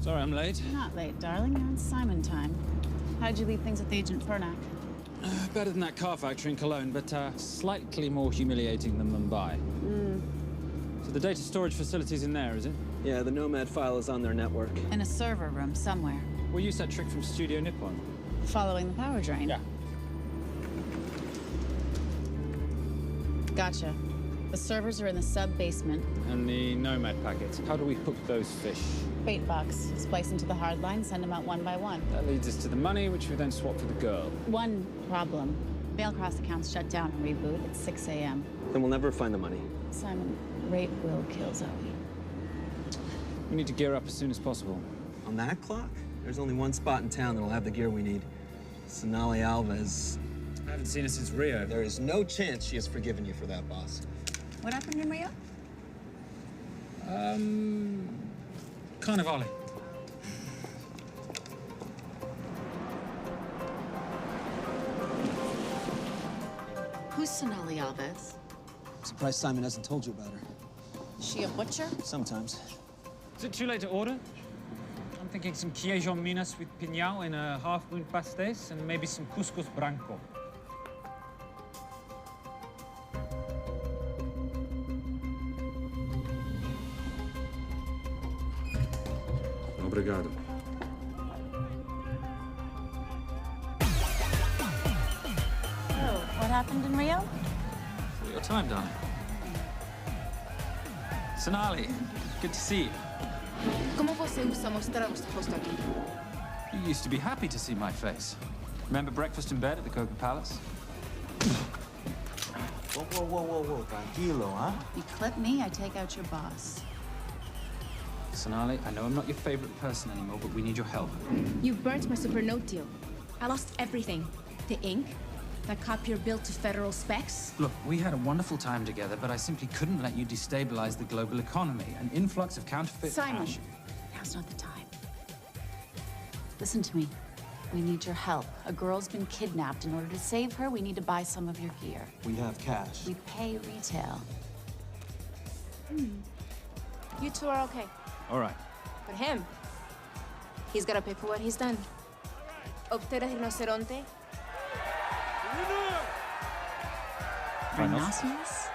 Sorry, I'm late. You're not late, darling. You're on Simon time. How'd you leave things with Agent Fernak? Better than that car factory in Cologne, but slightly more humiliating than Mumbai. So the data storage facility's in there, is it? Yeah, the Nomad file is on their network. In a server room somewhere. We'll use that trick from Studio Nippon. Following the power drain? Yeah. Gotcha. The servers are in the sub-basement. And the Nomad packets. How do we hook those fish? Bait box. Splice into the hard line, send them out one by one. That leads us to the money, which we then swap for the girl. One problem. Mailcross accounts shut down and reboot at 6 a.m. Then we'll never find the money. Simon, rape will kill Zoe. We need to gear up as soon as possible. On that clock? There's only one spot in town that'll have the gear we need. Sonali Alves. I haven't seen her since Rio. There is no chance she has forgiven you for that, boss. What happened in Rio? Carnivale. Who's Sonali Alves? Surprised Simon hasn't told you about her. Is she a butcher? Sometimes. Is it too late to order? I'm thinking some queijo minas with piñao in a half-moon pastéis and maybe some couscous branco. Obrigado. Oh, what happened in Rio? For your time, darling. Sonali, good to see you. ¿Cómo você usa mostrar o rosto aqui? You used to be happy to see my face. Remember breakfast in bed at the Coca Palace? Whoa, tranquilo, huh? You clip me, I take out your boss. Sonali, I know I'm not your favorite person anymore, but we need your help. You burnt my super note deal. I lost everything. The ink, that copier built to federal specs. Look, we had a wonderful time together, but I simply couldn't let you destabilize the global economy. An influx of counterfeit Simon, cash. now's not the time. Listen to me. We need your help. A girl's been kidnapped. In order to save her, we need to buy some of your gear. We have cash. We pay retail. You two are okay. All right. But him, he's gotta pay for what he's done. Optera rinoceronte. Rhinoceros?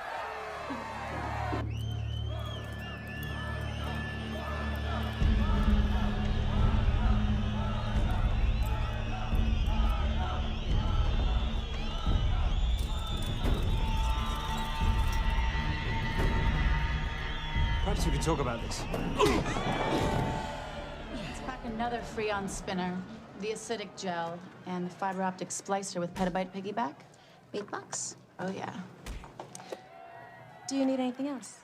Perhaps we could talk about this. Let's pack another Freon spinner, the acidic gel, and the fiber optic splicer with petabyte piggyback. $8? Oh, yeah. Do you need anything else?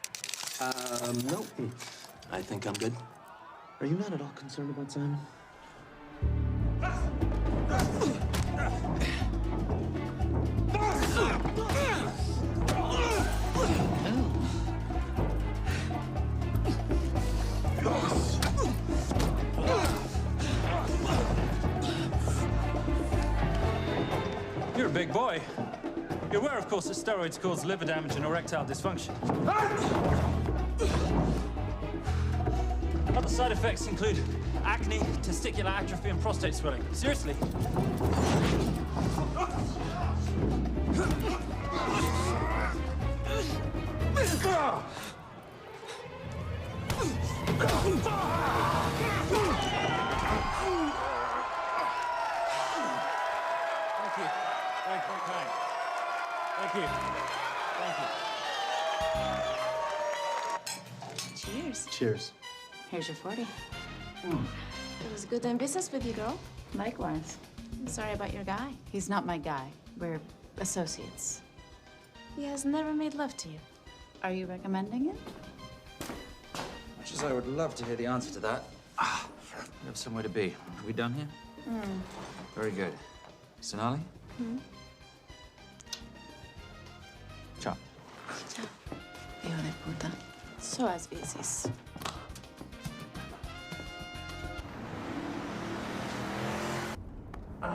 No. I think I'm good. Are you not at all concerned about Simon? You're a big boy. You're aware, of course, that steroids cause liver damage and erectile dysfunction. Other side effects include acne, testicular atrophy, and prostate swelling. Seriously. Thank you. Very kind. Thank you. Thank you. Cheers. Cheers. Here's your 40. It was good doing business with you, girl. Likewise. I'm sorry about your guy. He's not my guy. We're associates. He has never made love to you. Are you recommending it? Much as I would love to hear the answer to that, we have somewhere to be. Are we done here? Very good. Sonali? Ciao. Ciao. Hijo de puta. So as veces. But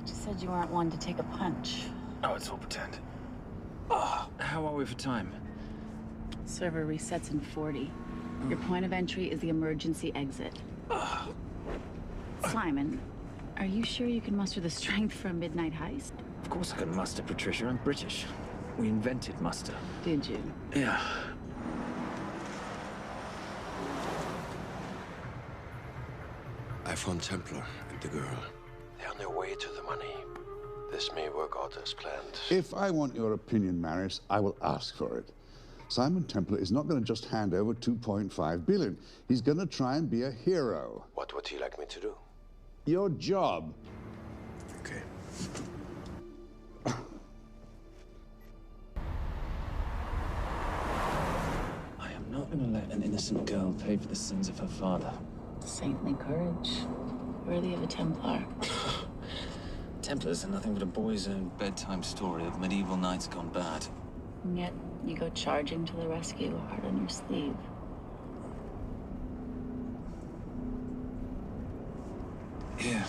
you said you weren't one to take a punch. Oh, it's all pretend. How are we for time? Server resets in 40. Your point of entry is the emergency exit. Simon, are you sure you can muster the strength for a midnight heist? Of course I can muster, Patricia. I'm British. We invented muster. Did you? Yeah. I found Templar and the girl. They're on their way to the money. This may work out as planned. If I want your opinion, Maris, I will ask for it. Simon Templar is not going to just hand over 2.5 billion. He's going to try and be a hero. What would he like me to do? Your job. Okay. I am not going to let an innocent girl pay for the sins of her father. Saintly courage. Worthy of a Templar. Templars are nothing but a boy's own bedtime story of medieval knights gone bad. And yet, you go charging to the rescue, heart on your sleeve. Here.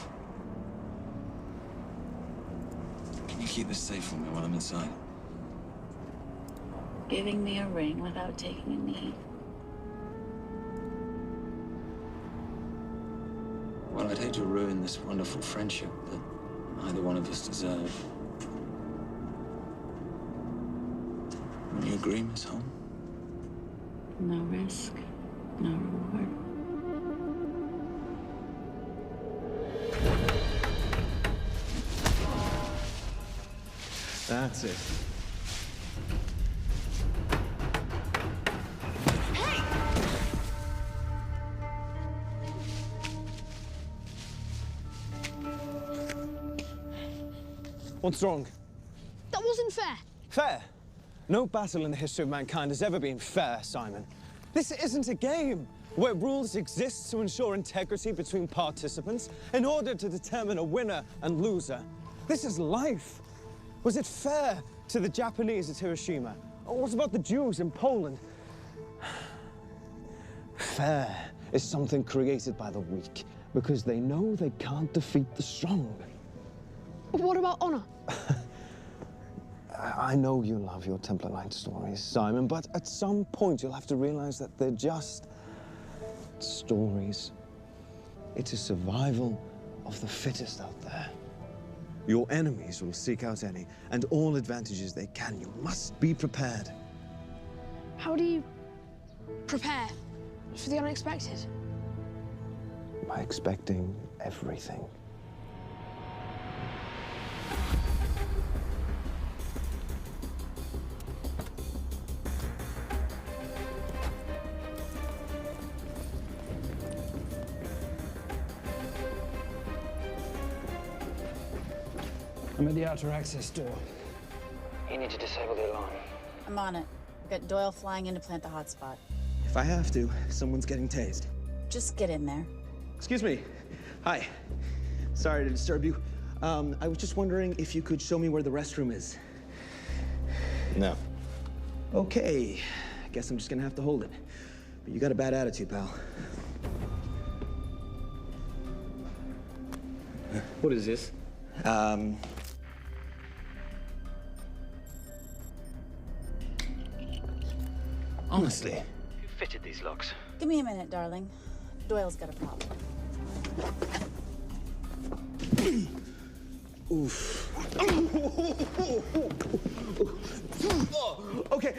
Can you keep this safe for me while I'm inside? Giving me a ring without taking a knee. Well, I'd hate to ruin this wonderful friendship that neither one of us deserve. Will you agree, Miss Holm? No risk, no reward. That's it. What's wrong? That wasn't fair. Fair? No battle in the history of mankind has ever been fair, Simon. This isn't a game where rules exist to ensure integrity between participants in order to determine a winner and loser. This is life. Was it fair to the Japanese at Hiroshima? Or what about the Jews in Poland? Fair is something created by the weak because they know they can't defeat the strong. What about honor? I know you love your Templar Knight stories, Simon, but at some point you'll have to realize that they're just stories. It is survival of the fittest out there. Your enemies will seek out any and all advantages they can. You must be prepared. How do you prepare for the unexpected? By expecting everything. I'm at the outer access door. You need to disable the alarm. I'm on it. We've got Doyle flying in to plant the hotspot. If I have to, someone's getting tased. Just get in there. Excuse me. Hi. Sorry to disturb you. I was just wondering if you could show me where the restroom is. No. Okay. I guess I'm just gonna have to hold it. But you got a bad attitude, pal. What is this? Honestly. Who fitted these locks? Give me a minute, darling. Doyle's got a problem. Oof. Okay.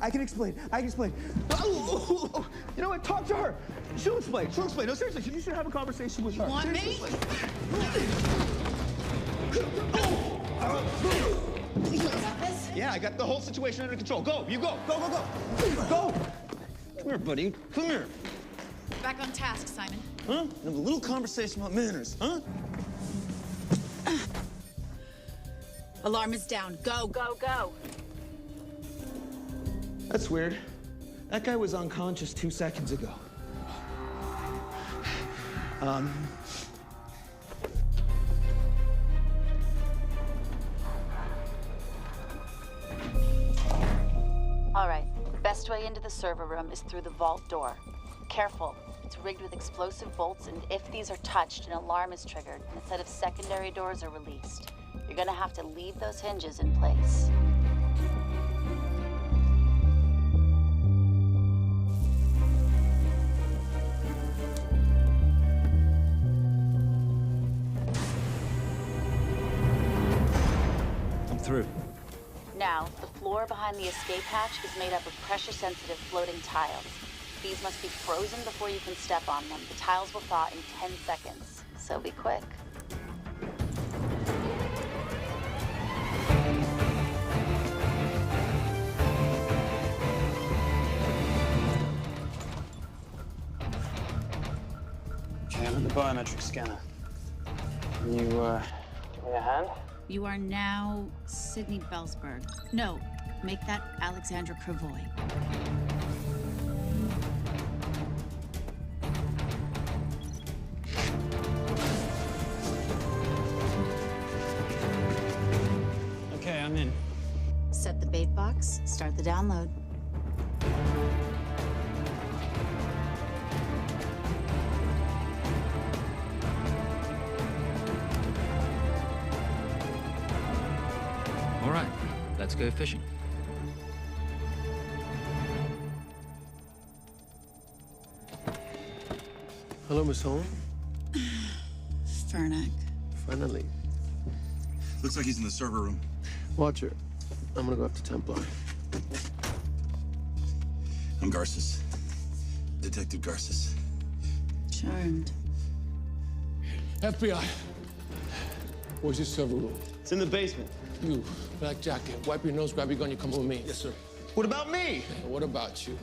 I can explain. You know what? Talk to her. She'll explain. No, seriously, you should have a conversation with her. You want me? You got this? Yeah, I got the whole situation under control. Go, you go. Go. Come here, buddy. Come here. Back on task, Simon. Huh? Have a little conversation about manners, huh? Alarm is down. Go. That's weird. That guy was unconscious 2 seconds ago. All right. Best way into the server room is through the vault door. Careful. It's rigged with explosive bolts, and if these are touched, an alarm is triggered, and a set of secondary doors are released. You're gonna have to leave those hinges in place. I'm through. Now, the floor behind the escape hatch is made up of pressure-sensitive floating tiles. These must be frozen before you can step on them. The tiles will thaw in 10 seconds, so be quick. Okay, I'm at the biometric scanner. Can you, give me a hand? You are now Sydney Bellsberg. No, make that Alexandra Cravoy. Okay, I'm in. Set the bait box, start the download. All right, let's go fishing. Hello, Miss Holmes. Fernick. Finally. Looks like he's in the server room. Watcher, I'm gonna go after Templar. I'm Garces. Detective Garces. Charmed. FBI. Where's your server room? It's in the basement. You, black jacket, wipe your nose, grab your gun, you come with me. Yes, sir. What about me? What about you?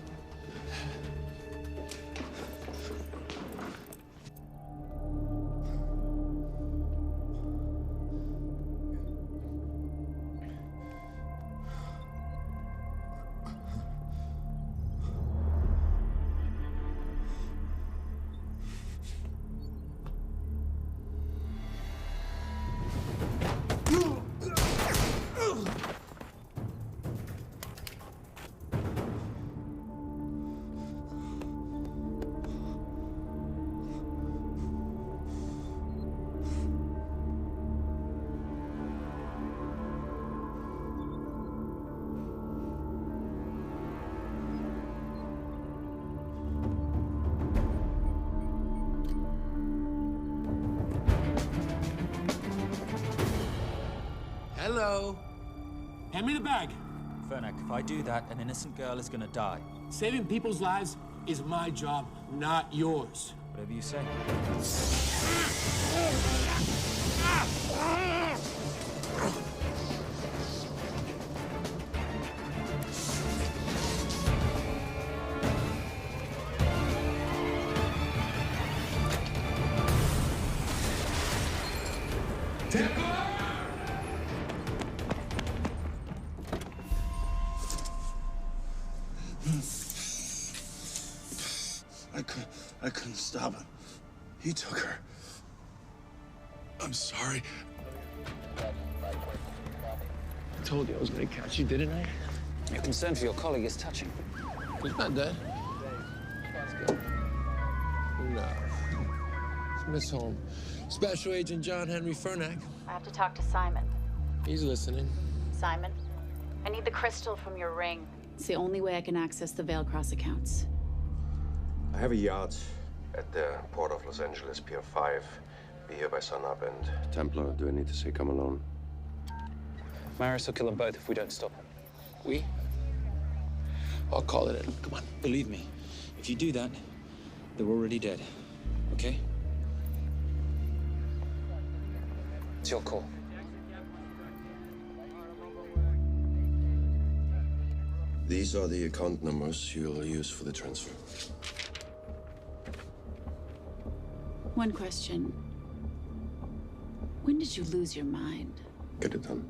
Hello. Hand me the bag. Fernick, if I do that, an innocent girl is gonna die. Saving people's lives is my job, not yours. Whatever you say. I couldn't stop him. He took her. I'm sorry. I told you I was gonna catch you, didn't I? Your concern for your colleague is touching. He's not dead. Let's go. No. It's Miss Holmes. Special Agent John Henry Fernack. I have to talk to Simon. He's listening. Simon, I need the crystal from your ring. It's the only way I can access the Veilcross accounts. I have a yacht at the port of Los Angeles, Pier 5. Be here by sunup, and Templar, do I need to say come alone? Maris will kill them both if we don't stop him. We? I'll call it in. Come on, believe me. If you do that, they're already dead. Okay? It's your call. These are the account numbers you'll use for the transfer. One question. When did you lose your mind? Get it done.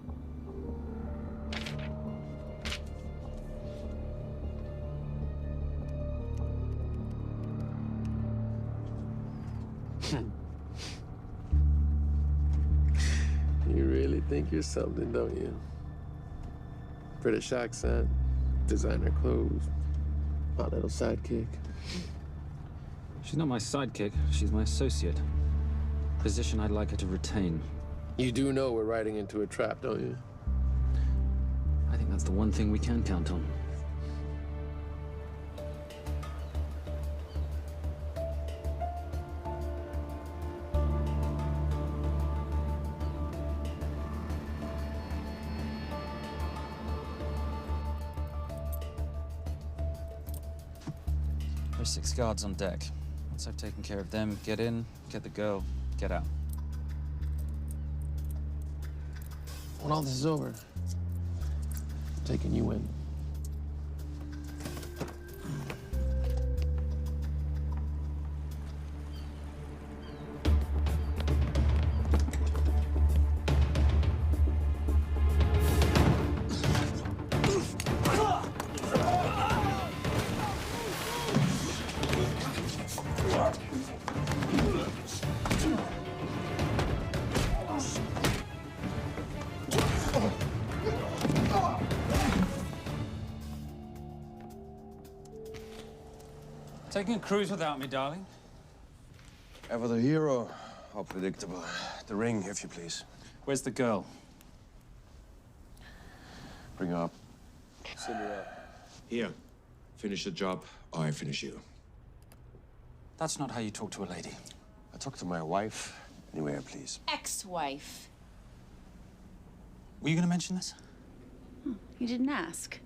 You really think you're something, don't you? British accent, designer clothes, my little sidekick. She's not my sidekick. She's my associate. Position I'd like her to retain. You do know we're riding into a trap, don't you? I think that's the one thing we can count on. There's 6 guards on deck. Once I've taken care of them, get in, get the girl, get out. When all this is over, I'm taking you in. Taking a cruise without me, darling? Ever the hero? How predictable. The ring, if you please. Where's the girl? Bring her up. Send her up. Here. Finish the job, or I finish you. That's not how you talk to a lady. I talk to my wife anywhere, please. Ex-wife. Were you gonna mention this? You didn't ask.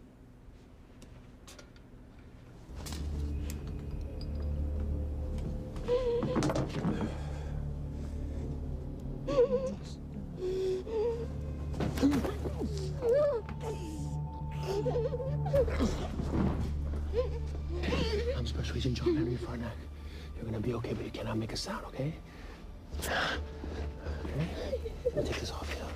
I'm Special Agent John Henry Fernack. You're gonna be okay, but you cannot make a sound, okay? Okay? Now take this off, yeah?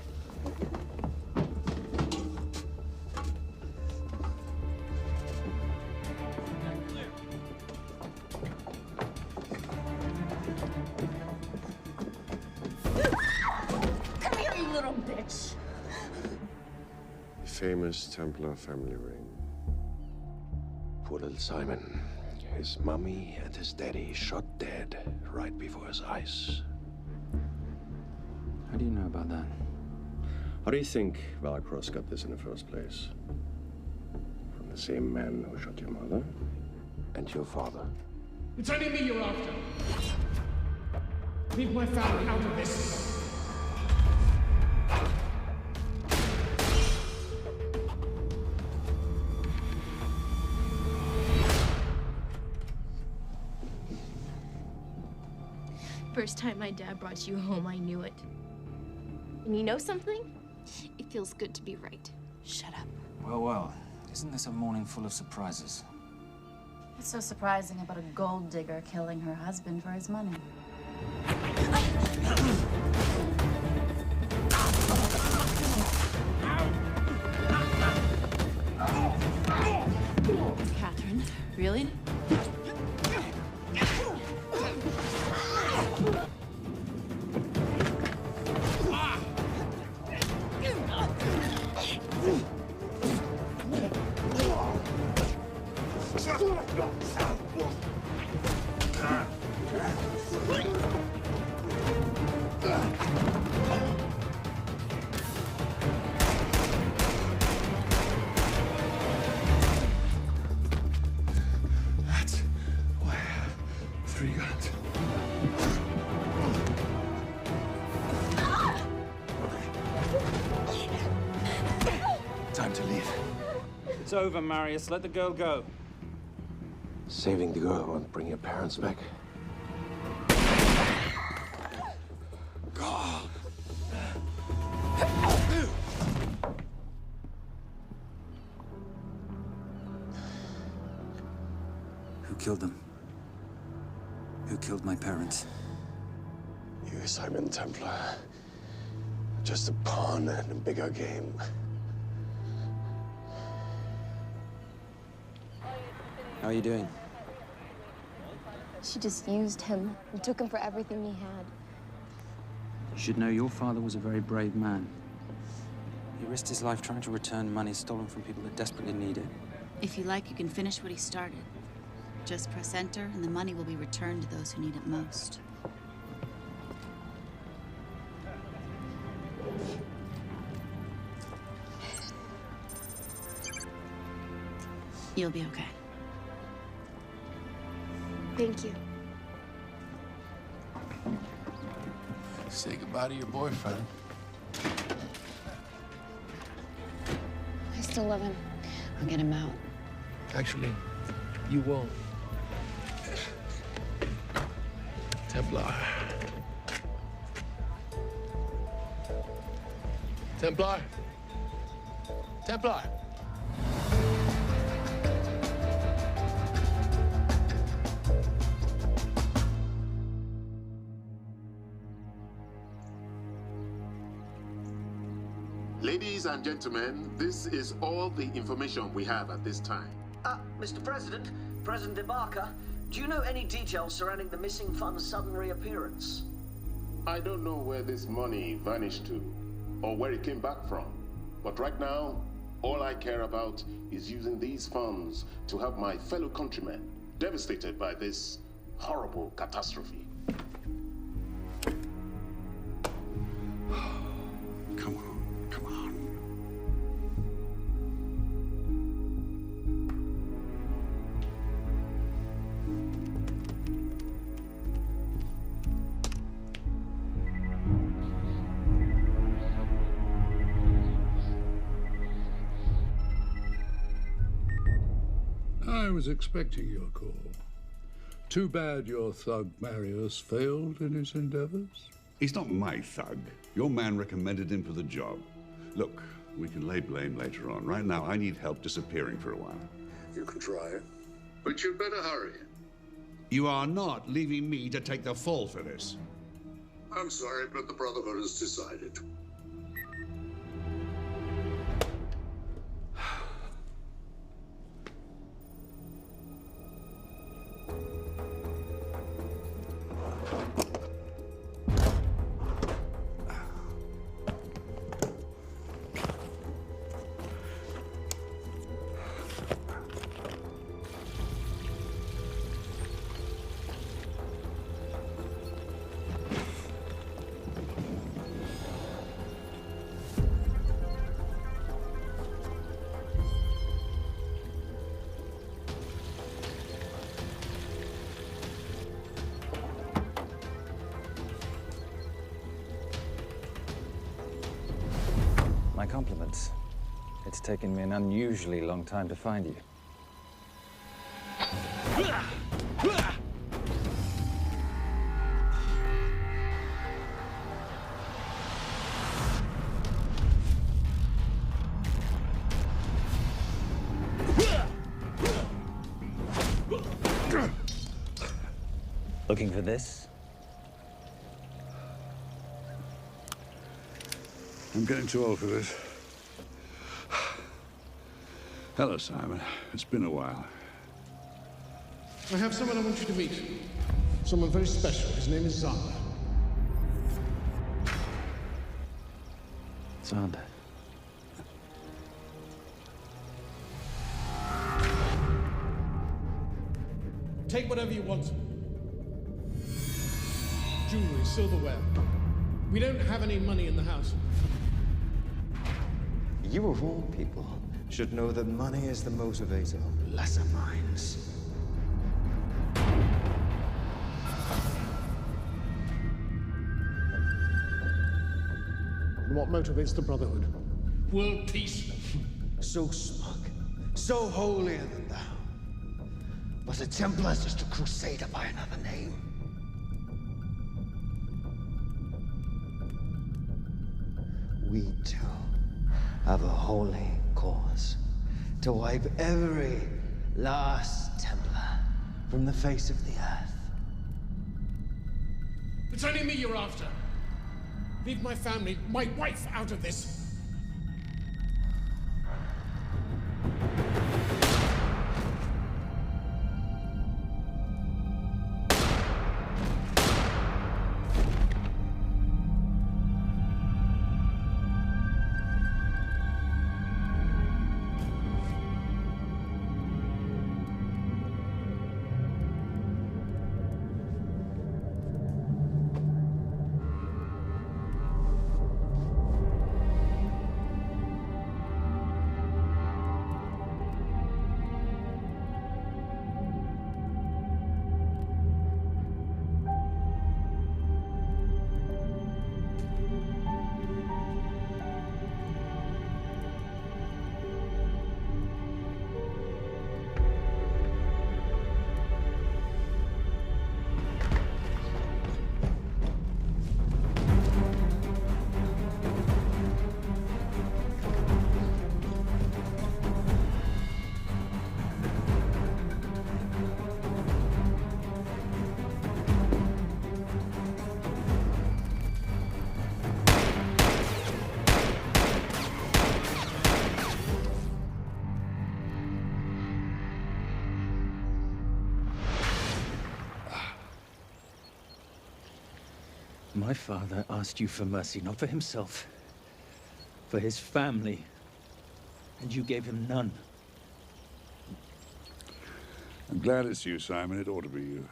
Come here, you little bitch. The famous Templar family ring. Poor little Simon. His mummy and his daddy shot dead right before his eyes. How do you know about that? How do you think Veilcross got this in the first place? From the same man who shot your mother and your father. It's only me you're after. Leave my family out of this. First time my dad brought you home, I knew it. And you know something? It feels good to be right. Shut up. Well, well. Isn't this a morning full of surprises? What's so surprising about a gold digger killing her husband for his money? Catherine, really? It's over, Marius. Let the girl go. Saving the girl won't bring your parents back. Who killed them? Who killed my parents? You, Simon Templar. Just a pawn in a bigger game. How are you doing? She just used him and took him for everything he had. You should know your father was a very brave man. He risked his life trying to return money stolen from people that desperately need it. If you like, you can finish what he started. Just press enter, and the money will be returned to those who need it most. You'll be okay. Thank you. Say goodbye to your boyfriend. I still love him. I'll get him out. Actually, you won't. Templar. Templar. Templar. Ladies and gentlemen, this is all the information we have at this time. Mr. President, President Ibaka, do you know any details surrounding the missing fund's sudden reappearance? I don't know where this money vanished to, or where it came back from. But right now, all I care about is using these funds to help my fellow countrymen devastated by this horrible catastrophe. Come on, come on. I was expecting your call. Too bad your thug Marius failed in his endeavors. He's not my thug. Your man recommended him for the job. Look, we can lay blame later on. Right now, I need help disappearing for a while. You can try it, but you'd better hurry. You are not leaving me to take the fall for this. I'm sorry, but the Brotherhood has decided. My compliments. It's taken me an unusually long time to find you. Looking for this? I'm getting too old for this. Hello, Simon. It's been a while. I have someone I want you to meet. Someone very special. His name is Zad. Zad. Take whatever you want. Jewelry, silverware. We don't have any money in the house. You of all people should know that money is the motivator of lesser minds. And what motivates the Brotherhood? World peace. So smug. so holier than thou. But a Templar's just a crusader by another name. We too have a holy cause to wipe every last Templar from the face of the earth. It's only me you're after. Leave my family, my wife, out of this. My father asked you for mercy, not for himself, for his family, and you gave him none. I'm glad it's you, Simon. It ought to be you.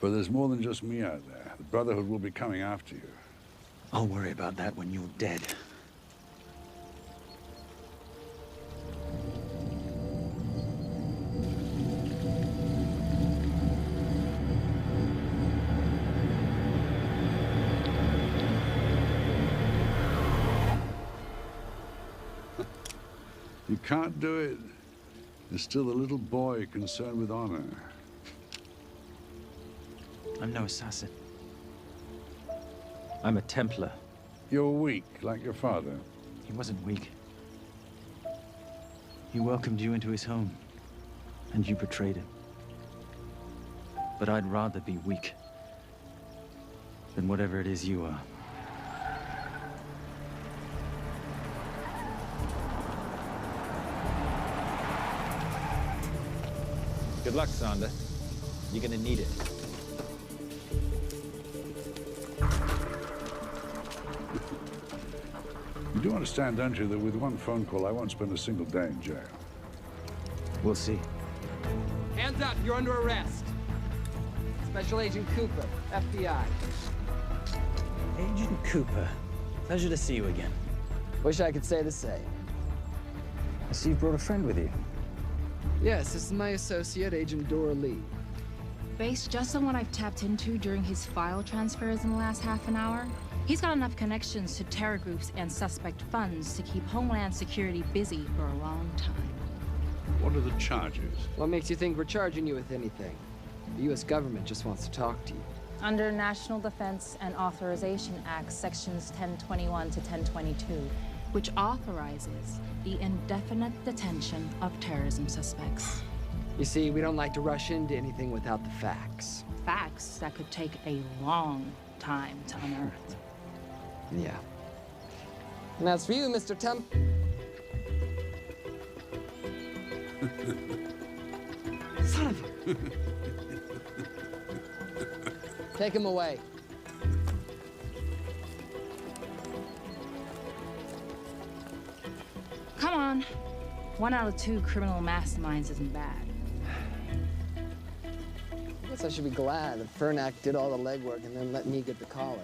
But there's more than just me out there. The Brotherhood will be coming after you. I'll worry about that when you're dead. You can't do it. There's still a little boy concerned with honor. I'm no assassin. I'm a Templar. You're weak, like your father. He wasn't weak. He welcomed you into his home, and you betrayed him. But I'd rather be weak than whatever it is you are. Good luck, Sander. You're gonna need it. You do understand, don't you, that with one phone call, I won't spend a single day in jail. We'll see. Hands up, you're under arrest. Special Agent Cooper, FBI. Agent Cooper, pleasure to see you again. Wish I could say the same. I see you brought a friend with you. Yes, this is my associate, Agent Dora Lee. Based just on what I've tapped into during his file transfers in the last half an hour, he's got enough connections to terror groups and suspect funds to keep Homeland Security busy for a long time. What are the charges? What makes you think we're charging you with anything? The U.S. government just wants to talk to you. Under National Defense and Authorization Act, Sections 1021 to 1022, which authorizes the indefinite detention of terrorism suspects. You see, we don't like to rush into anything without the facts. Facts that could take a long time to unearth. Yeah. And as for you, Mr. Temp... Son of a... Take him away. Come on. 1 out of 2 criminal masterminds isn't bad. I guess I should be glad that Fernak did all the legwork and then let me get the collar.